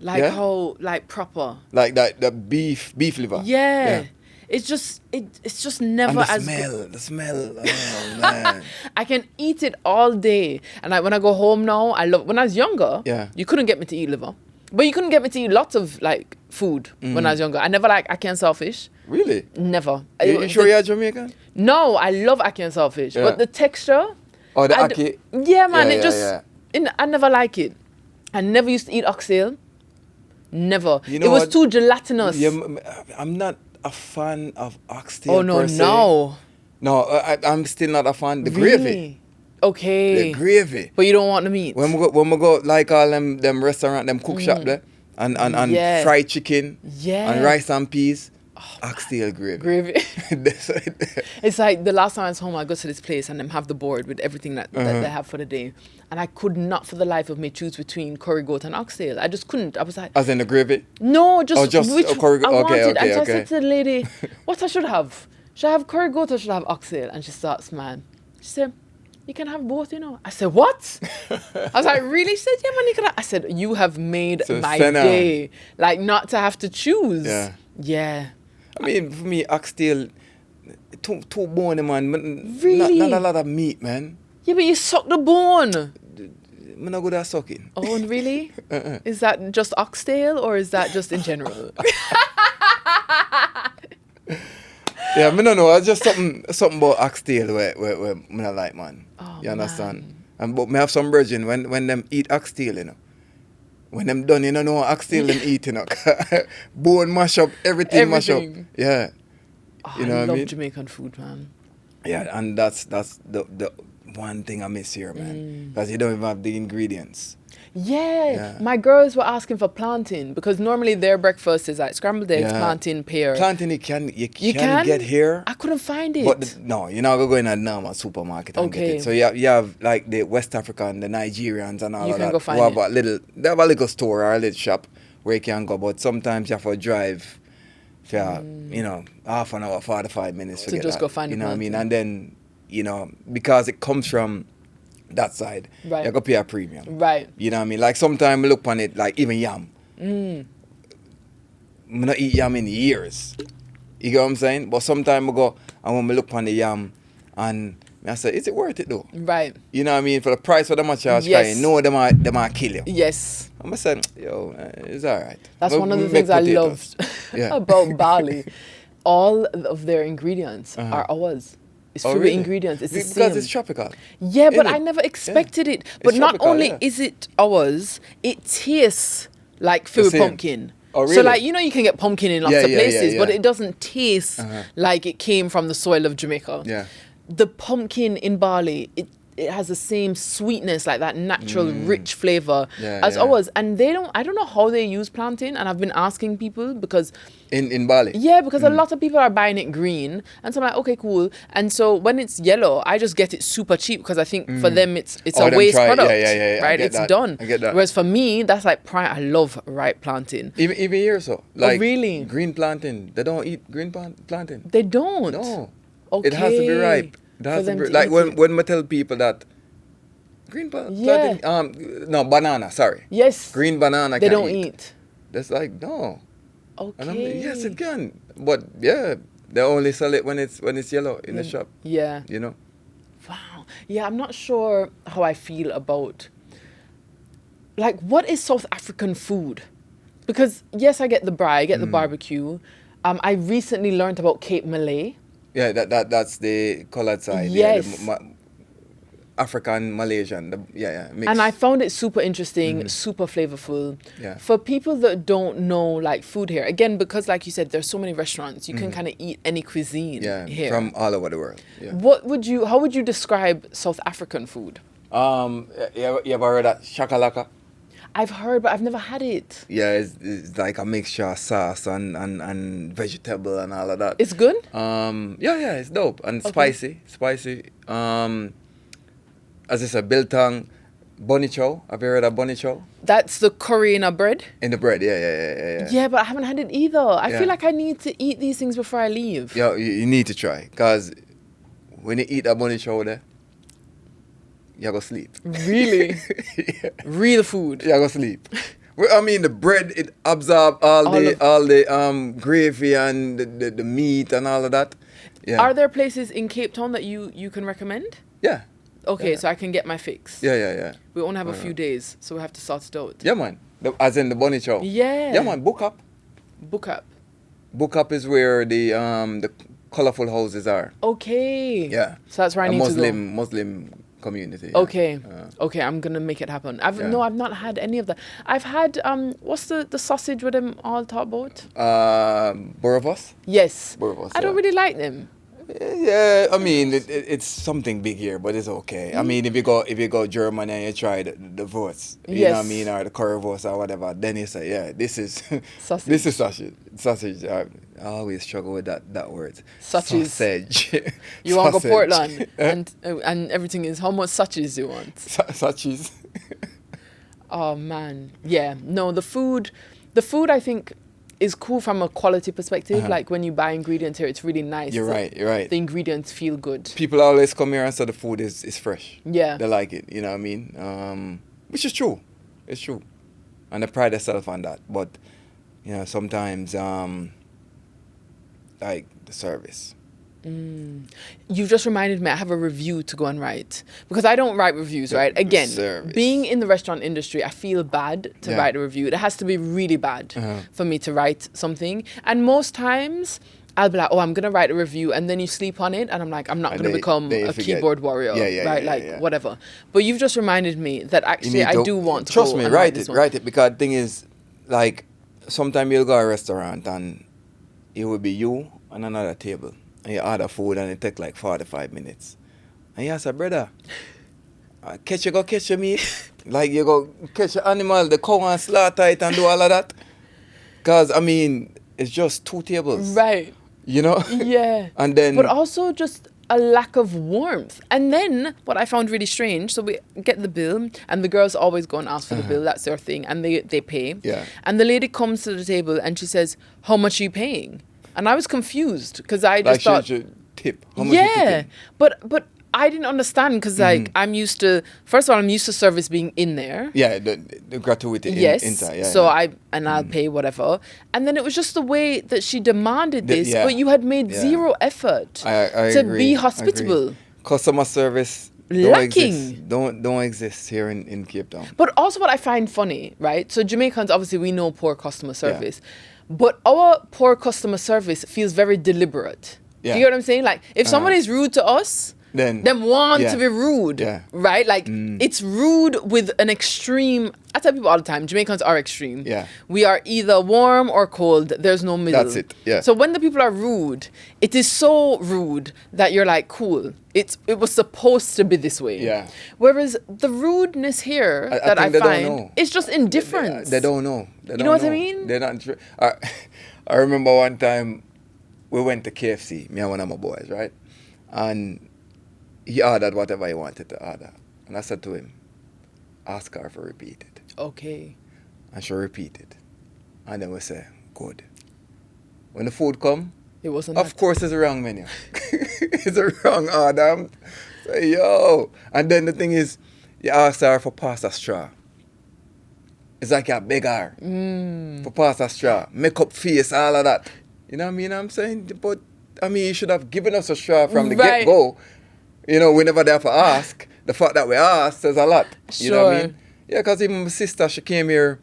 like Yeah? how, like, proper. Like that beef liver. Yeah. It's just never And as the smell. Oh man. I can eat it all day. And when I go home now, when I was younger, Yeah. you couldn't get me to eat liver. But you couldn't get me to eat lots of like food when I was younger. I never liked ackee and saltfish. Really? Never. You sure you're Jamaican? No, I love ackee and saltfish. Yeah. But the texture. Oh, the ackee. Yeah, man. Yeah. I never like it. I never used to eat oxtail. Never. You know it was what? too gelatinous. Yeah, I'm not a fan of oxtail. Oh, no, per se. no. No, I'm still not a fan. The Really? gravy. Okay. The gravy. But you don't want the meat. When we go like all them restaurant, them cook shop there, and Yeah. fried chicken, Yeah. and rice and peas, oxtail gravy. Gravy. That's it. It's like the last time I was home, I go to this place and them have the board with everything that they have for the day. And I could not for the life of me choose between curry goat and oxtail. I just couldn't. I was like, As in the gravy? no, just which curry goat. I wanted. Okay, and so I okay. said to the lady, what I should have? Should I have curry goat or should I have oxtail? And she starts smiling. She said, you can have both, you know. I said, what? I was like, really? She said, yeah, man, you can have. I said, you have made So my center. day. Like, not to have to choose. Yeah. Yeah. I mean, for me, oxtail, too bony, man. Really? Not a lot of meat, man. Yeah, but you suck the bone. I'm not good at sucking. Oh, really? Is that just oxtail or is that just in general? Yeah, I don't know. It's just something about oxtail where I not like, man. Oh, You understand? man. And but me have some virgin when them eat oxtail, you know. When them done, you know oxtail them eat, you know. Bone mash up, everything mash up. Everything. Yeah. Oh, You know I what I love mean? Jamaican food, man. Yeah, and that's the one thing I miss here, man. Because you don't even have the ingredients. Yeah. My girls were asking for plantain because normally their breakfast is like scrambled eggs, Yeah. plantain, pear. Plantain you can get here. I couldn't find it. But no, you're not going to go in a normal supermarket and get Okay. it. So you have like the West African, the Nigerians and all You of can that. go find who have it. they have a little store or a little shop where you can go. But sometimes you have to drive for, half an hour, 45 minutes to To get just that. go find You the know what I mean? plantain. And then, because it comes from that side, Right. you got to pay a premium. Right. You know what I mean? Like sometimes I look on it, like even yam. I not eat yam in years. You get what I'm saying? But sometimes I go and when I look on the yam and I say, is it worth it though? Right. You know what I mean? For the price for them I charge, Yes. you know them are kill you. Yes. I'm saying, it's alright. That's But one of the we things make I potatoes. loved Yeah. about Bali. All of their ingredients are ours. It's Oh, favorite really? ingredients. It's the Because same. it's tropical. Yeah, but Isn't I it? never expected it. It's But not tropical, only yeah. is it ours, it tastes like filled same. pumpkin. Oh, So, really? like, you can get pumpkin in lots Yeah, of yeah, places, yeah, but yeah. it doesn't taste like it came from the soil of Jamaica. Yeah. The pumpkin in Bali, it has the same sweetness, like that natural, rich flavor Yeah, as yeah. ours. And I don't know how they use plantain. And I've been asking people because In Bali. yeah, because a lot of people are buying it green. And so I'm like, okay, cool. And so when it's yellow, I just get it super cheap because I think for them it's Oh, a them waste try- product. yeah, I Right? get It's that. done. I get that. Whereas for me, that's like prime. I love ripe plantain. Even here so. Like really? green plantain. They don't eat green plantain. They don't. No. Okay. It has to be ripe. It For has to them be to like eat when it. when I tell people that green Yeah. plantain no banana, sorry. Yes. Green banana They can don't eat. That's like no. And I'm like, Okay. yes it can. But yeah, they only sell it when it's yellow in the shop. Yeah. You know? Wow. Yeah, I'm not sure how I feel about like what is South African food? Because yes, I get the braai, I get the barbecue. I recently learned about Cape Malay. Yeah, that's the colored side. Yes. Yeah, the African, Malaysian. Mix. And I found it super interesting, super flavorful. Yeah. For people that don't know like food here, again, because like you said, there's so many restaurants, you can kind of eat any cuisine here. from all over the world. Yeah. How would you describe South African food? You ever heard that shakalaka? I've heard, but I've never had it. Yeah, it's like a mixture of sauce and vegetable and all of that. It's good? Yeah, it's dope and Okay. spicy. As I said, biltong, bonicho. Have you heard of bonicho? That's the curry in a bread? In the bread, yeah. Yeah, but I haven't had it either. I Yeah. feel like I need to eat these things before I leave. Yeah, you need to try, cause when you eat a bonicho there, you go sleep. Really? Yeah. Real food. You go sleep. Well, I mean, the bread, it absorbs all the gravy and the meat and all of that. Yeah. Are there places in Cape Town that you can recommend? Yeah. Okay, Yeah. so I can get my fix. Yeah. We only have a few days, so we have to sort it out. Yeah, man. As in the bunny chow. Yeah. Yeah, man. Book up. Book up. Book up is where the colorful houses are. Okay. Yeah. So that's where I need to go. Muslim community. Yeah. Okay. Okay, I'm gonna make it happen. I've not had any of that. I've had what's the sausage with them all talk about? Borovos? Yes. Borovos. I don't really like them. Yeah, I mean it's something big here, but it's okay. I mean if you go Germany and you try the votes, you know what I mean, or the currywurst or whatever, then you say, yeah, this is sausage. This is sausage. Sausage. I always struggle with that word. Sausage. You want to go Portland and everything is how much sausages you want? Sausages. Oh man, yeah. No, the food I think is cool from a quality perspective. Like when you buy ingredients here, it's really nice. You're right. The ingredients feel good. People always come here and say the food is fresh. Yeah. They like it, you know what I mean? Which is true. It's true. And they pride themselves on that. But, you know, sometimes, like the service. You've just reminded me, I have a review to go and write. Because I don't write reviews, right? Again, being in the restaurant industry, I feel bad to write a review. It has to be really bad for me to write something. And most times, I'll be like, oh, I'm going to write a review. And then you sleep on it. And I'm like, I'm not going to become a keyboard warrior. Whatever. But you've just reminded me that actually I do want to trust me, write it. Because the thing is, like, sometimes you'll go to a restaurant and it will be you on another table. And you order food and it take like 45 minutes. And you say, brother, catch your meat. Like you go catch your animal, the cow and slaughter it and do all of that. Because, I mean, it's just 2 tables. Right. You know? Yeah. And then... But also just a lack of warmth. And then what I found really strange, so we get the bill and the girls always go and ask for the bill. That's their thing. And they pay. Yeah. And the lady comes to the table and she says, how much are you paying? And I was confused because I just thought... She should tip. How much you tipping? But I didn't understand because like I'm used to... First of all, I'm used to service being in there. Yeah, the gratuity inside. Yeah, so I'll pay whatever. And then it was just the way that she demanded this, but you had made zero effort to be hospitable. Customer service lacking. Don't exist here in Cape Town. But also what I find funny, right? So Jamaicans, obviously, we know poor customer service. But our poor customer service feels very deliberate. Yeah. Do you know what I'm saying? Like, if someone is rude to us, them want to be rude, right? Like, it's rude with an extreme... I tell people all the time, Jamaicans are extreme. Yeah. We are either warm or cold. There's no middle. That's it, yeah. So when the people are rude, it is so rude that you're like, cool. It was supposed to be this way. Yeah. Whereas the rudeness here that I find is just indifference. They don't know. You know what I mean? They're not... I remember one time we went to KFC, me and one of my boys, right? And he ordered whatever he wanted to order. And I said to him, ask her to repeat it. Okay. And she repeated. And then we say, good. When the food come, it wasn't. Of course it's a wrong menu. It's a wrong order. Say, yo. And then the thing is, you ask her for pasta straw. It's like you beg her for pasta straw. Make up face, all of that. You know what I mean? I'm saying, but I mean, you should have given us a straw from the get-go. You know, we never there for ask. The fact that we asked says a lot. You know what I mean? Yeah, because even my sister, she came here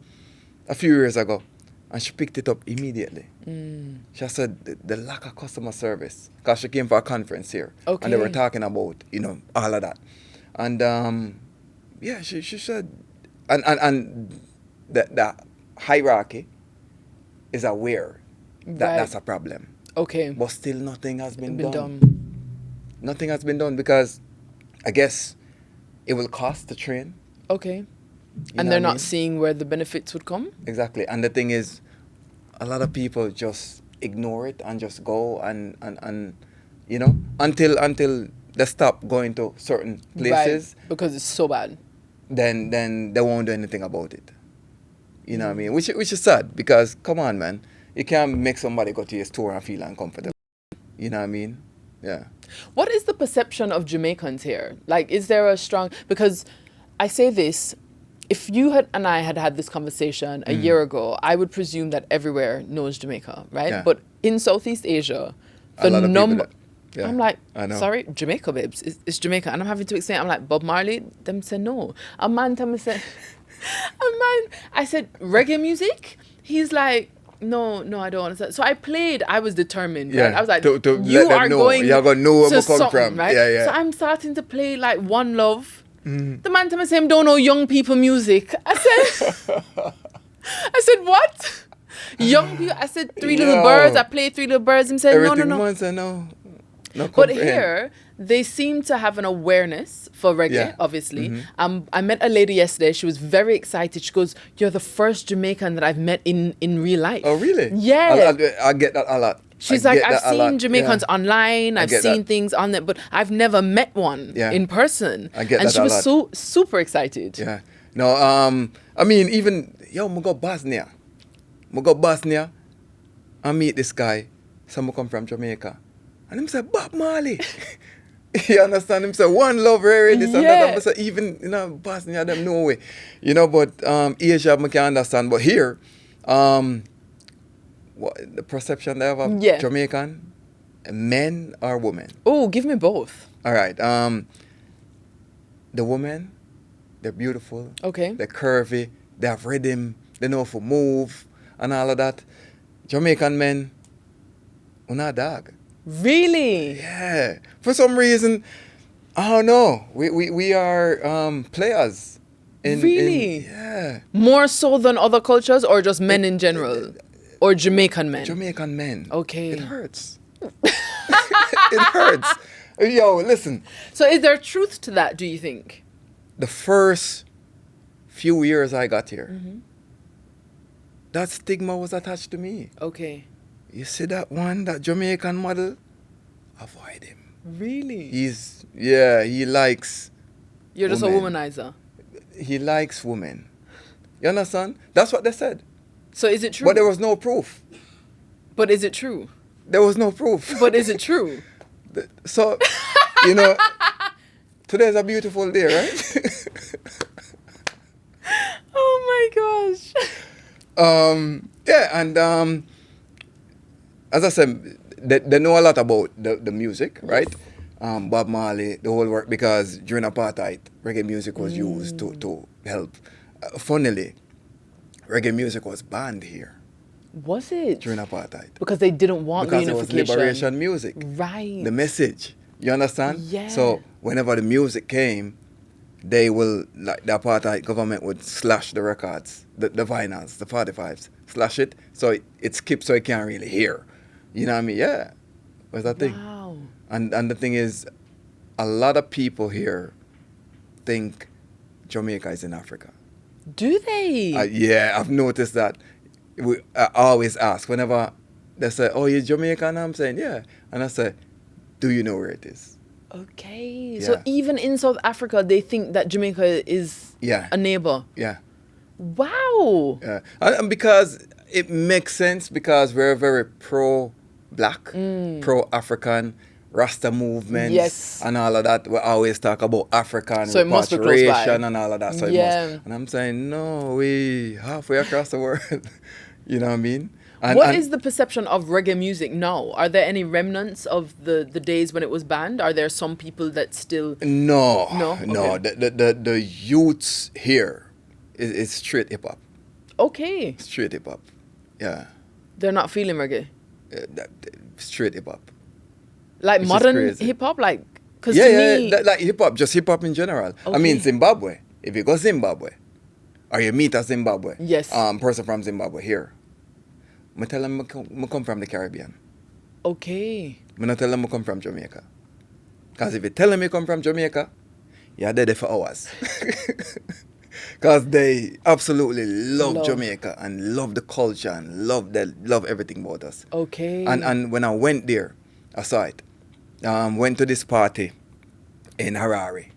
a few years ago and she picked it up immediately. She said the lack of customer service because she came for a conference here. Okay. And they were talking about, you know, all of that. And yeah, she said, and the hierarchy is aware that that's a problem. Okay. But still nothing has been done. Nothing has been done because I guess it will cost to train. Okay. And they're not seeing where the benefits would come? Exactly. And the thing is, a lot of people just ignore it and just go and you know, until they stop going to certain places. Right. Because it's so bad. Then they won't do anything about it. You know what I mean? Which is sad because, come on, man. You can't make somebody go to your store and feel uncomfortable. You know what I mean? Yeah. What is the perception of Jamaicans here? Like, is there a strong... Because I say this, if you and I had this conversation a year ago, I would presume that everywhere knows Jamaica, right? Yeah. But in Southeast Asia, A lot of people yeah, I'm like, I know. sorry, Jamaica, babes. It's Jamaica. And I'm having to explain. I'm like, Bob Marley? Them say no. A man tell me, say, I said, reggae music? He's like, no, I don't understand. So I was determined, right? I was like, to you let are them know. going You're going to know where to we come something, from. right? Yeah. So I'm starting to play like One Love. The man tell me, say, him don't know young people music. I said, what? Young people? I said, Three Little Birds. I played Three Little Birds. Him said, Everything no. Man said, no. No But comprehend. here, they seem to have an awareness for reggae, Yeah. obviously. I met a lady yesterday. She was very excited. She goes, you're the first Jamaican that I've met in real life. Oh, really? Yeah. I get that a lot. She's like, I've seen Jamaicans online. I've get seen that. things on there, but I've never met one in person. I get and that she a was lot. super excited. Yeah. No, I mean, even, I go Bosnia. I meet this guy. Some come from Jamaica. And him say, Bob Marley. You understand? Him say, One Love, this and that. And say, even, Bosnia, them no way. But Asia, I can understand. But here, what the perception they have of Jamaican, men or women? Oh, give me both. All right. The women, they're beautiful. Okay. They're curvy. They have rhythm. They know how to move and all of that. Jamaican men, una dog. Really? Yeah. For some reason, I don't know. We are players. Really? Yeah. More so than other cultures, or just men in general? Or Jamaican men? Jamaican men. Okay. It hurts. It hurts. Yo, listen. So is there truth to that, do you think? The first few years I got here, that stigma was attached to me. Okay. You see that Jamaican model? Avoid him. Really? He likes You're just women. a womanizer. He likes women. You understand? That's what they said. So is it true? But there was no proof. But is it true? There was no proof. But is it true? So, today's a beautiful day, right? Oh my gosh. And as I said, they know a lot about the music, right? Bob Marley, the whole work, because during apartheid, reggae music was used to help. Funnily, reggae music was banned here. Was it? During apartheid. Because they didn't want Because reunification. it was liberation music. Right. The message. You understand? Yeah. So whenever the music came, they will, like the apartheid government would slash the records, the vinyls, the 45s, slash it, so it skips so you can't really hear. You know what I mean? Yeah. What's that thing? Wow. And the thing is, a lot of people here think Jamaica is in Africa. Do they? Yeah, I've noticed that. I always ask, whenever they say, oh, you're Jamaican? I'm saying, yeah. And I say, do you know where it is? Okay. Yeah. So even in South Africa, they think that Jamaica is a neighbor. Yeah. Wow. Yeah. And because it makes sense, because we're very pro-black, pro-African, Rasta movements, and all of that. We always talk about African so repatriation and all of that. So it must. And I'm saying, no, we halfway across the world. You know what I mean? What is the perception of reggae music now? Are there any remnants of the days when it was banned? Are there some people that still... No. Okay. The youths here is straight hip-hop. Okay. Straight hip-hop. Yeah. They're not feeling reggae? Straight hip-hop. Like modern hip-hop? Like, cause like hip-hop, just hip-hop in general. Okay. I mean, Zimbabwe. If you go Zimbabwe, or you meet a Zimbabwe, person from Zimbabwe here, I tell them I come from the Caribbean. Okay. I not tell them I come from Jamaica. Because if you tell them you come from Jamaica, you're there for hours. Because they absolutely love Jamaica and love the culture and love everything about us. Okay. And when I went there, I saw it. Went to this party in Harare.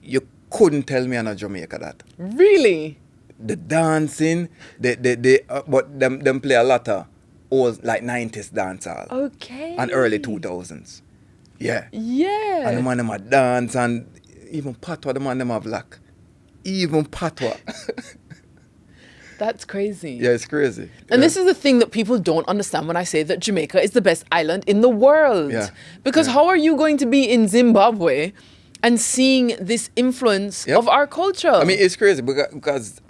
You couldn't tell me I'm not Jamaica that. Really? The dancing, but them play a lot of old, like 90s dancehall. Okay. And early 2000s. Yeah. Yeah. And the man them a dance, and even part of the man them have like even patois. That's crazy. Yeah, it's crazy. And this is the thing that people don't understand when I say that Jamaica is the best island in the world. Yeah. Because how are you going to be in Zimbabwe and seeing this influence of our culture? I mean, it's crazy because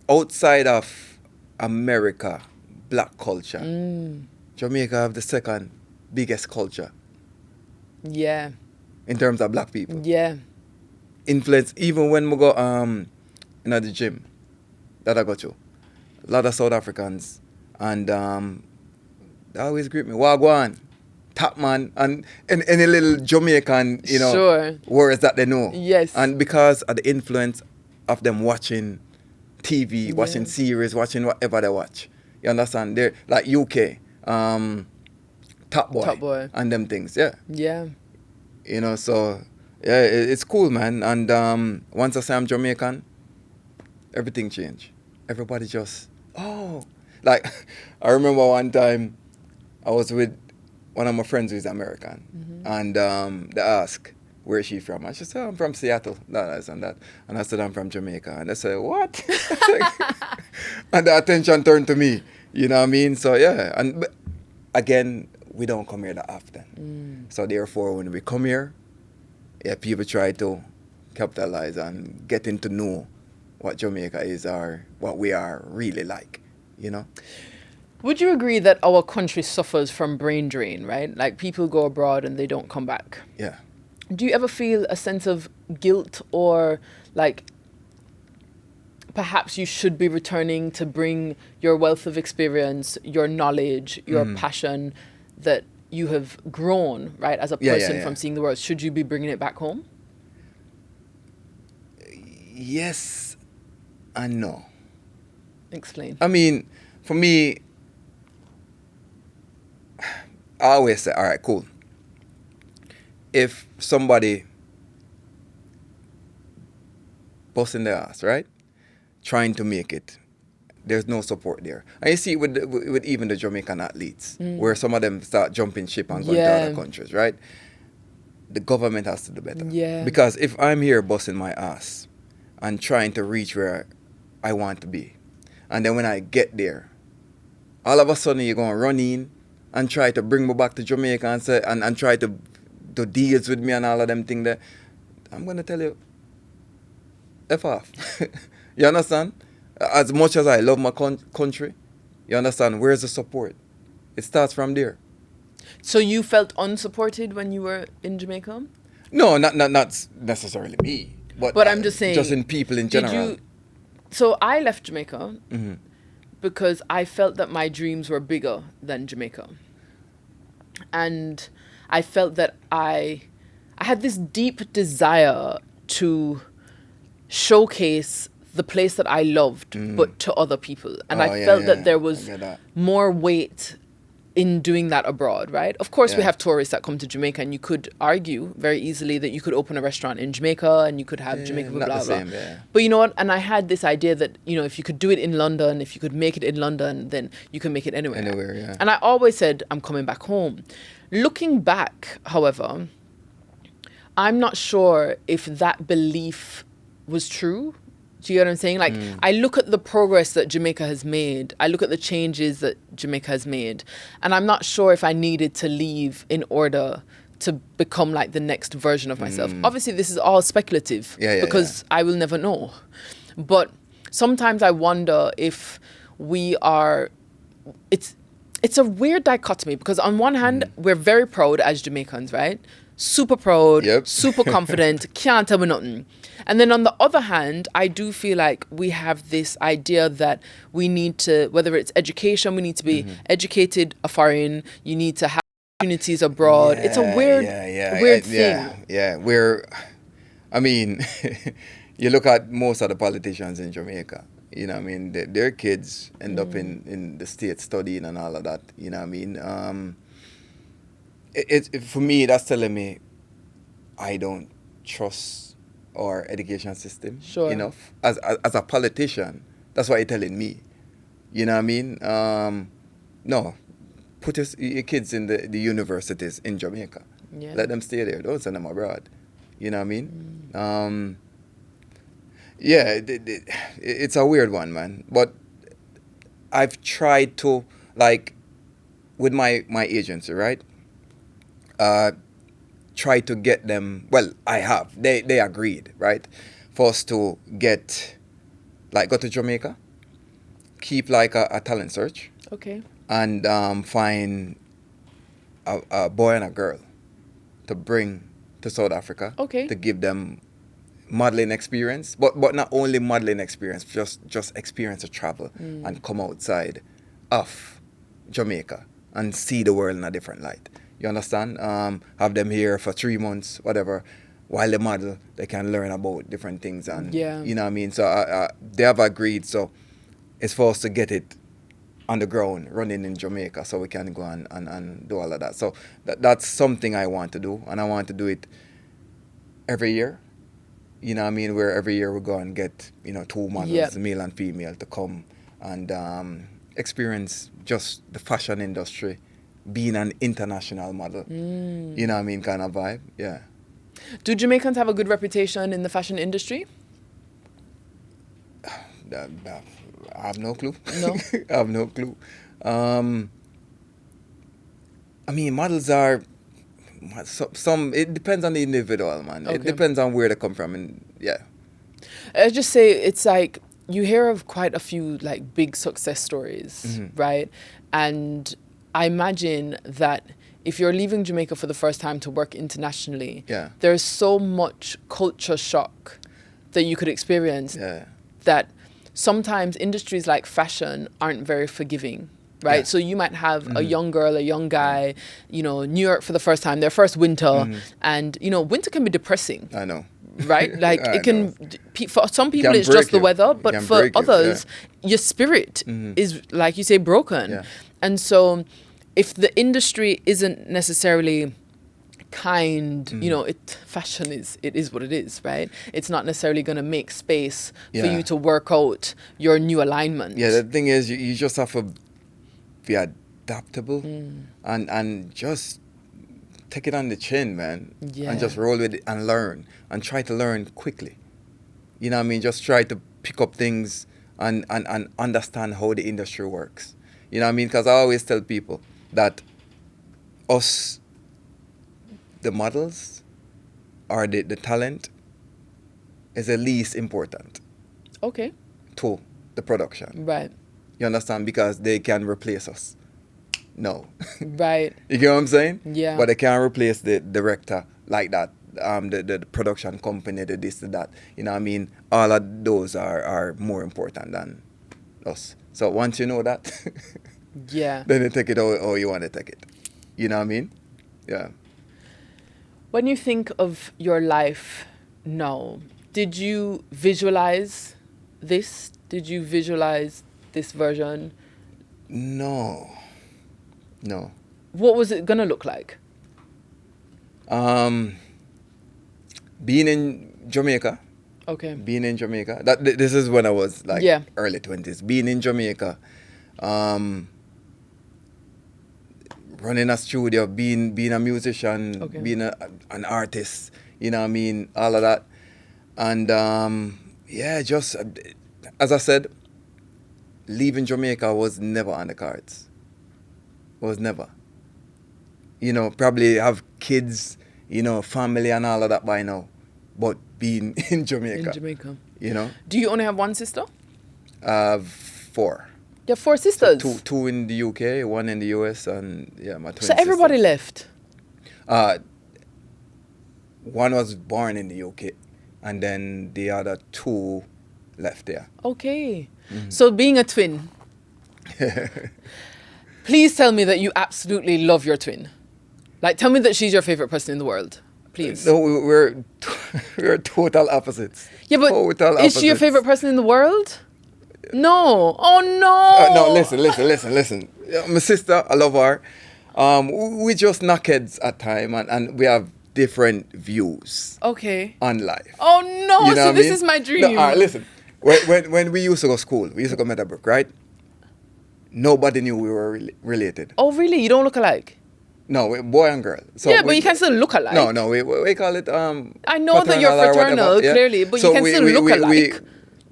outside of America, black culture, Jamaica have the second biggest culture. Yeah. In terms of black people. Yeah. Influence, even when we go in the gym that I go to. A lot of South Africans, and they always greet me, Wagwan, Top Man, and any little Jamaican, words that they know. Yes. And because of the influence of them watching TV, watching series, watching whatever they watch. You understand? They're like UK, Top Boy, and them things. Yeah. Yeah. So yeah, it's cool, man. And once I say I'm Jamaican, everything changed. Everybody just, like, I remember one time I was with one of my friends who's American, and they asked, where is she from? I said, I'm from Seattle, that and that. And I said, I'm from Jamaica. And they said, what? And the attention turned to me, you know what I mean? So yeah, and again, we don't come here that often. So therefore, when we come here, people try to capitalize on getting to know what Jamaica is or what we are really like, Would you agree that our country suffers from brain drain, right? Like people go abroad and they don't come back. Yeah. Do you ever feel a sense of guilt or like perhaps you should be returning to bring your wealth of experience, your knowledge, your passion that you have grown, right, as a person from seeing the world? Should you be bringing it back home? Yes and no. Explain. I mean, for me, I always say, all right, cool. If somebody busting their ass, right, trying to make it, there's no support there. And you see it with even the Jamaican athletes, where some of them start jumping ship and going to other countries, right? The government has to do better. Yeah. Because if I'm here busting my ass and trying to reach where I want to be, and then when I get there, all of a sudden you're going to run in and try to bring me back to Jamaica and say, and try to do deals with me and all of them things there, I'm going to tell you, F off. You understand? As much as I love my country, you understand, where's the support? It starts from there. So you felt unsupported when you were in Jamaica? No, not necessarily me. But I'm just saying, just in people in general. So I left Jamaica because I felt that my dreams were bigger than Jamaica. And I felt that I had this deep desire to showcase the place that I loved, but to other people. And I felt that there was more weight in doing that abroad, right? Of course, we have tourists that come to Jamaica, and you could argue very easily that you could open a restaurant in Jamaica and you could have Jamaica, blah, blah, blah. But you know what? And I had this idea that, if you could do it in London, if you could make it in London, then you can make it anywhere. Anywhere, yeah. And I always said, I'm coming back home. Looking back, however, I'm not sure if that belief was true. Do you get what I'm saying? Like, I look at the progress that Jamaica has made. I look at the changes that Jamaica has made. And I'm not sure if I needed to leave in order to become like the next version of myself. Obviously, this is all speculative because I will never know. But sometimes I wonder if we are... It's a weird dichotomy because on one hand, we're very proud as Jamaicans, right? Super proud, super confident, can't tell me nothing. And then on the other hand, I do feel like we have this idea that we need to, whether it's education, we need to be educated foreign, you need to have opportunities abroad. It's a weird thing. I mean, you look at most of the politicians in Jamaica, you know what I mean? Their kids end up in the States studying and all of that, you know what I mean? For me, that's telling me I don't trust our education system enough. As a politician, that's what you're telling me. You know what I mean? No, put your kids in the universities in Jamaica. Yeah. Let them stay there. Don't send them abroad. You know what I mean? Yeah, it's a weird one, man. But I've tried to, like, with my agency, right? Try to get them. Well, I have. They agreed, right? For us to get, like, go to Jamaica, keep like a talent search, Okay. and find a boy and a girl to bring to South Africa. Okay. To give them modeling experience, but not only modeling experience, just experience of travel and come outside of Jamaica and see the world in a different light. You understand? Have them here for 3 months, whatever. While they model, they can learn about different things, and Yeah. you know what I mean. So they have agreed. So it's for us to get it on the ground, running in Jamaica, so we can go and do all of that. So that's something I want to do, and I want to do it every year. You know what I mean? Where every year we go and get, 2 models, Yep. male and female, to come and experience just the fashion industry, being an international model. You know what I mean? Kind of vibe. Yeah. Do Jamaicans have a good reputation in the fashion industry? I have no clue. No? I have no clue. I mean, models are some. It depends on the individual, man. Okay. It depends on where they come from, and yeah. I just say it's like you hear of quite a few like big success stories, right? And I imagine that if you're leaving Jamaica for the first time to work internationally, Yeah. there's so much culture shock that you could experience Yeah. that sometimes industries like fashion aren't very forgiving, right? Yeah. So you might have a young girl, a young guy, New York for the first time, their first winter, and winter can be depressing. I know. Right? Like I it can, for some people can it's just break the you. weather, It but can for break you, others, your spirit is, like you say, broken. Yeah. And so if the industry isn't necessarily kind, fashion is what it is, right? It's not necessarily going to make space for Yeah. you to work out your new alignment. Yeah, the thing is, you just have to be adaptable and just take it on the chin, man. Yeah. And just roll with it and learn. And try to learn quickly. You know what I mean? Just try to pick up things and understand how the industry works. You know what I mean? Because I always tell people that us, the models, or the talent, is the least important Okay. to the production. Right. You understand? Because they can replace us. No. Right. You get what I'm saying? Yeah. But they can't replace the director like that. The production company, the this, the that. You know what I mean? All of those are more important than us. So once you know that, Yeah. then you take it how you want to take it. You know what I mean? Yeah. When you think of your life now, did you visualize this? Did you visualize this version? No. What was it gonna look like? Being in Jamaica. Okay. This is when I was like Yeah. early 20s. Being in Jamaica, running a studio, being a musician, Okay. being an artist, you know what I mean, all of that. And just as I said, leaving Jamaica was never on the cards. Was never. Probably have kids, family and all of that by now. But being in Jamaica. In Jamaica. Do you only have one sister? 4. You have 4 sisters. Two in the UK, 1 in the US, and my twin So everybody sister. left. One was born in the UK, and then the other 2 left there. Okay. So being a twin, please tell me that you absolutely love your twin. Like, tell me that she's your favorite person in the world. Please. No, we're total opposites. Yeah, but Total is she your opposites. favorite person in the world? No. Oh, no. No, listen. My sister, I love her. We just knockheads at time, and we have different views Okay. on life. Oh, no. You know So what I this mean? is my dream. No, all right, listen. When we used to go to school, we used to go to Meadowbrook, right? Nobody knew we were related. Oh, really? You don't look alike? No, we're boy and girl. So yeah, but you can still look alike. No, we call it I know that you're fraternal or fraternal, whatever, yeah? clearly, but So you can still look alike.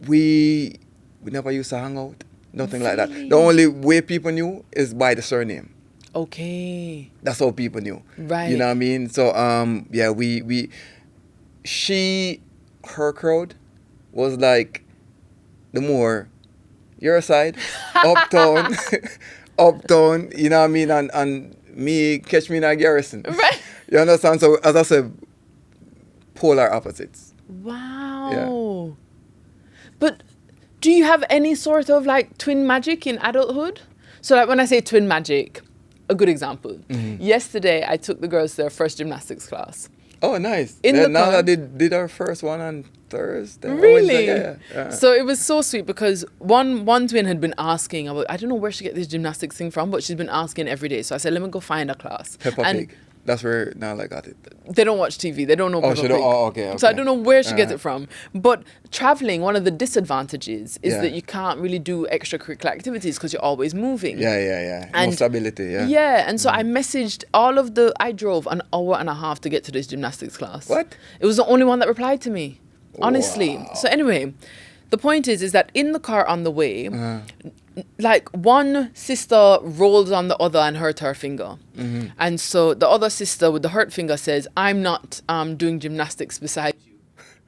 we never used to hang out. Nothing like that. Really? The only way people knew is by the surname. Okay. That's how people knew. Right. You know what I mean? So yeah, her crowd was like the more your side, uptown, uptown, you know what I mean? And me catch me in a garrison. Right. You understand? So as I said, polar opposites. Wow. But do you have any sort of like twin magic in adulthood? So like when I say twin magic, a good example. Yesterday I took the girls to their first gymnastics class. Oh, nice. In the car. Nala did our first one on Thursday. Really? Yeah. So it was so sweet because one twin had been asking about, I don't know where she get this gymnastics thing from, but she's been asking every day. So I said, let me go find a class. Peppa Pig. That's where Nala got it. They don't watch TV. They don't know Peppa Pig. Okay. So I don't know where she gets it from. But traveling, one of the disadvantages is that you can't really do extracurricular activities because you're always moving. Yeah. And No stability, yeah. Yeah, and so I messaged I drove an hour and a half to get to this gymnastics class. What? It was the only one that replied to me, honestly. Wow. So anyway, the point is that in the car on the way, like one sister rolled on the other and hurt her finger. And so the other sister with the hurt finger says, I'm not doing gymnastics beside you,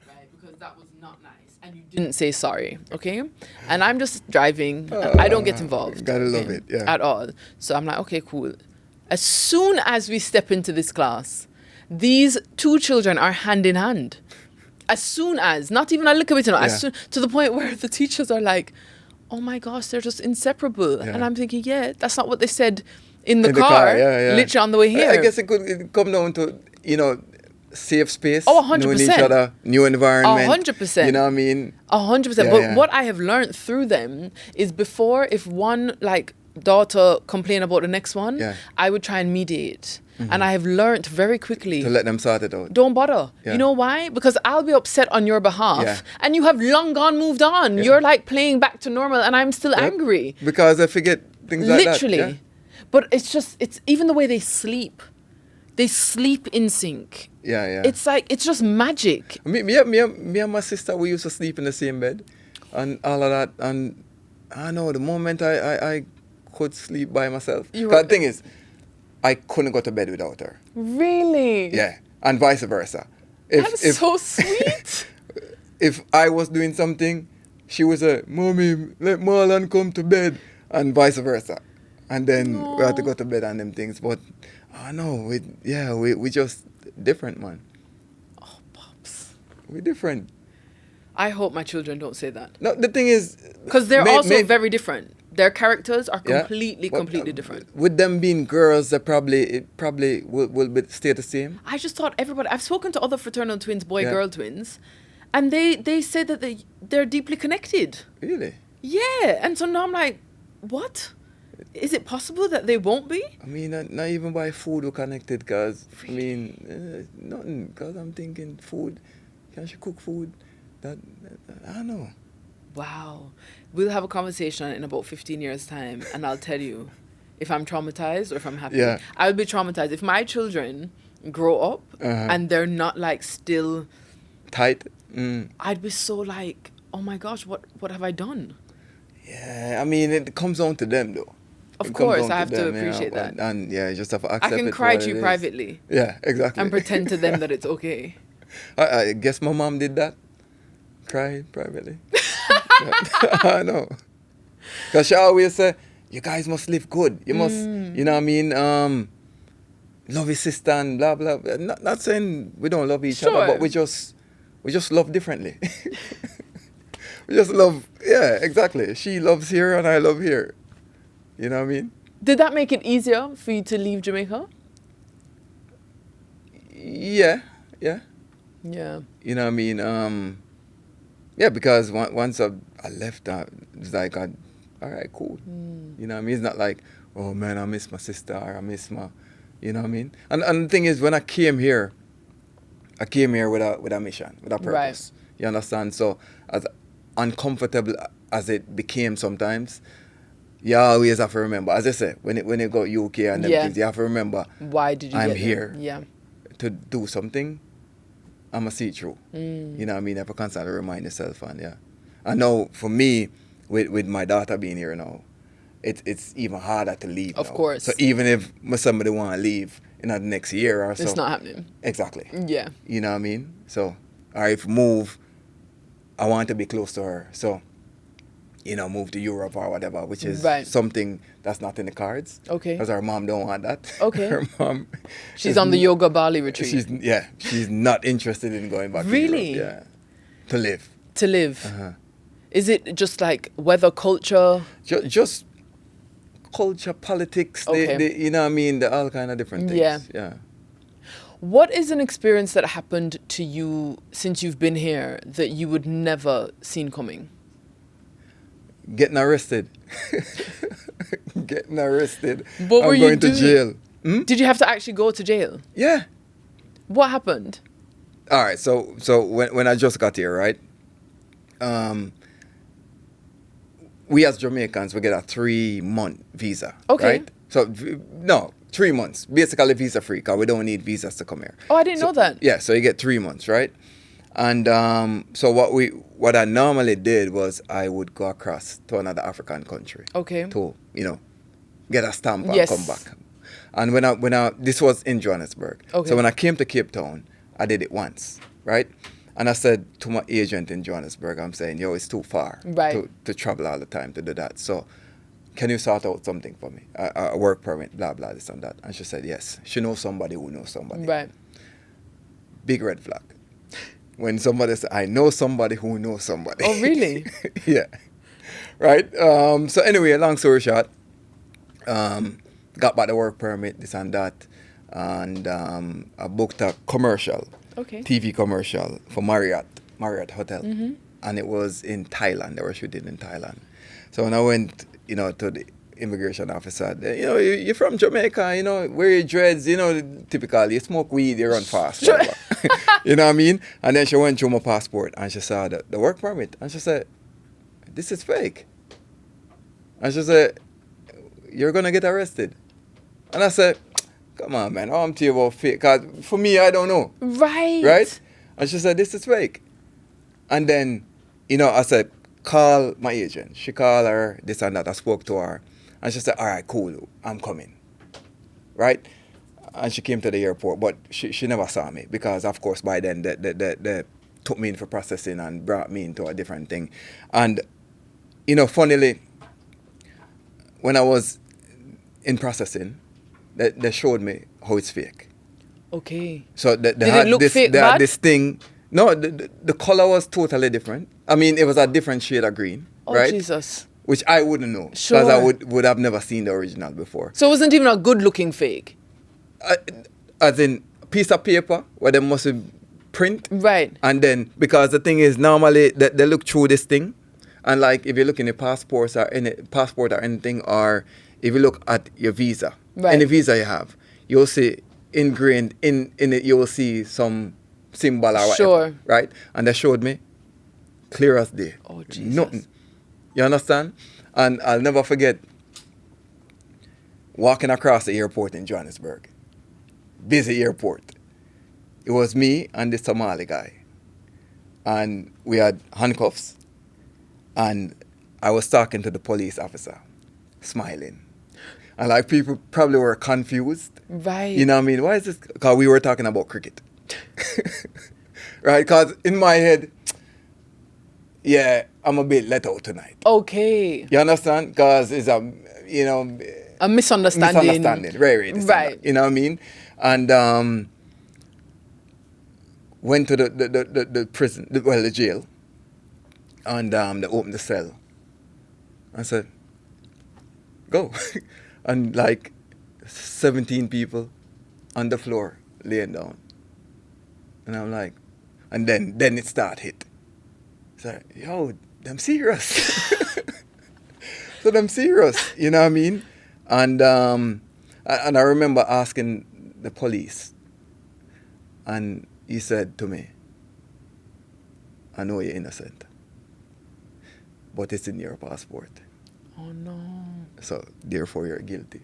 right? Because that was not nice. And you didn't say sorry, okay? And I'm just driving. And I don't get involved. Gotta love it, yeah. At all. So I'm like, okay, cool. As soon as we step into this class, these two children are hand in hand. As soon as, not even a little bit, as soon, to the point where the teachers are like, oh my gosh, they're just inseparable. Yeah. And I'm thinking, that's not what they said in the car. Literally on the way here. I guess it could come down to, safe space. Oh, 100%. Knowing each other, new environment. 100%. You know what I mean? 100%. But what I have learned through them is before, if one daughter complain about the next one, I would try and mediate. And I have learned very quickly to let them sort it out. Don't bother. You know why? Because I'll be upset on your behalf and you have long gone moved on. You're like playing back to normal and I'm still angry. Because I forget things like that. Literally. But it's even the way they sleep. They sleep in sync. Yeah. It's just magic. Me and my sister, we used to sleep in the same bed and all of that. And I know the moment I could sleep by myself. The thing is, I couldn't go to bed without her. Really? Yeah. And vice versa. That's so sweet. If I was doing something, she would say, Mommy, let Marlon come to bed. And vice versa. And then we had to go to bed on them things. But, we just different, man. Oh, Pops. We're different. I hope my children don't say that. No, the thing is... Because they're also very different. Their characters are completely different. With them being girls, it probably will stay the same. I just thought I've spoken to other fraternal twins, boy-girl twins, and they said that they're deeply connected. Really? Yeah. And so now I'm like, what? Is it possible that they won't be? I mean, not even by food we're connected, because, nothing, because I'm thinking food, can she cook food? That I don't know. Wow. We'll have a conversation in about 15 years' time, and I'll tell you if I'm traumatized or if I'm happy. Yeah. I'll be traumatized. If my children grow up and they're not still... tight? I'd be so oh my gosh, what have I done? Yeah, I mean, it comes down to them, though. Of course, I have to appreciate that. And you just have to accept it. I can cry to you privately. Yeah, exactly. And pretend to them that it's okay. I guess my mom did that. Cry privately. I know. Because she always say, you guys must live good. You must, you know what I mean? Love your sister and blah, blah. Not saying we don't love each other, but we just love differently. We just love, exactly. She loves here and I love here. You know what I mean? Did that make it easier for you to leave Jamaica? Yeah. Yeah. You know what I mean? Yeah, because once I left, it's like, all right, cool. You know what I mean? It's not like, oh man, I miss my sister, or I miss my, you know what I mean? And the thing is, when I came here with a mission, with a purpose. Right. You understand? So as uncomfortable as it became sometimes, you always have to remember, as I say, when you go UK and them things, you have to remember, why did you I'm get here there? to do something. I'm a see through. You know what I mean? You have to constantly remind yourself, and I know for me, with my daughter being here now, it's even harder to leave. Of now. course. So even if somebody want to leave in the next year or so, It's not happening. Exactly. Yeah. You know what I mean? So, or if move, I want to be close to her. So, move to Europe or whatever, which is Right. something that's not in the cards. Okay. Because her mom don't want that. Okay. Her mom. She's on the yoga Bali retreat. She's not interested in going back Really? to Europe. Yeah. To live. To live. Uh-huh. Is it just like weather, culture? Just culture, politics, Okay. you know what I mean? The all kind of different things. Yeah. What is an experience that happened to you since you've been here that you would never seen coming? Getting arrested. Getting arrested. What were I'm you going to doing? jail. Hmm? Did you have to actually go to jail? Yeah. What happened? All right. So when I just got here, right? We as Jamaicans, we get a 3-month visa. Okay. Right? So, no, 3 months. Basically visa free because we don't need visas to come here. Oh, I didn't know that. Yeah, so you get 3 months, right? And so what I normally did was I would go across to another African country. Okay. To, get a stamp and Yes. come back. And when I this was in Johannesburg. Okay. So when I came to Cape Town, I did it once, right? And I said to my agent in Johannesburg, I'm saying, yo, it's too far Right. to travel all the time to do that. So can you sort out something for me? A work permit, blah, blah, this and that. And she said, yes. She knows somebody who knows somebody. Right. Big red flag. When somebody says, I know somebody who knows somebody. Oh, really? Yeah. Right? So anyway, long story short, got back the work permit, this and that. And I booked a commercial, Okay. TV commercial for Marriott Hotel. Mm-hmm. And it was in Thailand. They were shooting in Thailand. So when I went, to the immigration officer, you're from Jamaica, wear your dreads, typically, you smoke weed, you run fast. Sure. Whatever. You know what I mean? And then she went through my passport and she saw the work permit. And she said, this is fake. And she said, you're going to get arrested. And I said, come on, man, I'm to you about fake. Because for me, I don't know. Right. Right? And she said, this is fake. And then, I said, call my agent. She called her, this and that. I spoke to her. And she said, all right, cool, I'm coming. Right? And she came to the airport, but she never saw me because, of course, by then they took me in for processing and brought me into a different thing. And, funnily, when I was in processing, they showed me how it's fake. Okay. So they Did had it look this, fake they bad? had this thing. No, the color was totally different. I mean, it was a different shade of green, Oh, right? Jesus. Which I wouldn't know because Sure. I would have never seen the original before. So it wasn't even a good-looking fake. As in piece of paper where they must print. Right. And then, because the thing is, normally they look through this thing. And like, if you look in your passport or anything, or if you look at your visa, Right. any visa you have, you'll see ingrained in it, you will see some symbol or whatever. Sure. Right? And they showed me clear as day. Oh, Jesus. Nothing. You understand? And I'll never forget walking across the airport in Johannesburg. Busy airport. It was me and the Somali guy. And we had handcuffs. And I was talking to the police officer, smiling. And like, people probably were confused. Right. You know what I mean? Why is this? Because we were talking about cricket. Right? Because in my head, yeah, I'm a bit let out tonight. Okay. You understand? Because it's A misunderstanding. misunderstanding. Very. Right. You know what I mean? And went to the prison, the jail. And they opened the cell. I said, go. And like 17 people on the floor laying down. And I'm like, and then it started hit. So, yo, them serious. So them serious, you know what I mean? And I remember asking the police, and he said to me, I know you're innocent, but it's in your passport. Oh, no. So therefore you're guilty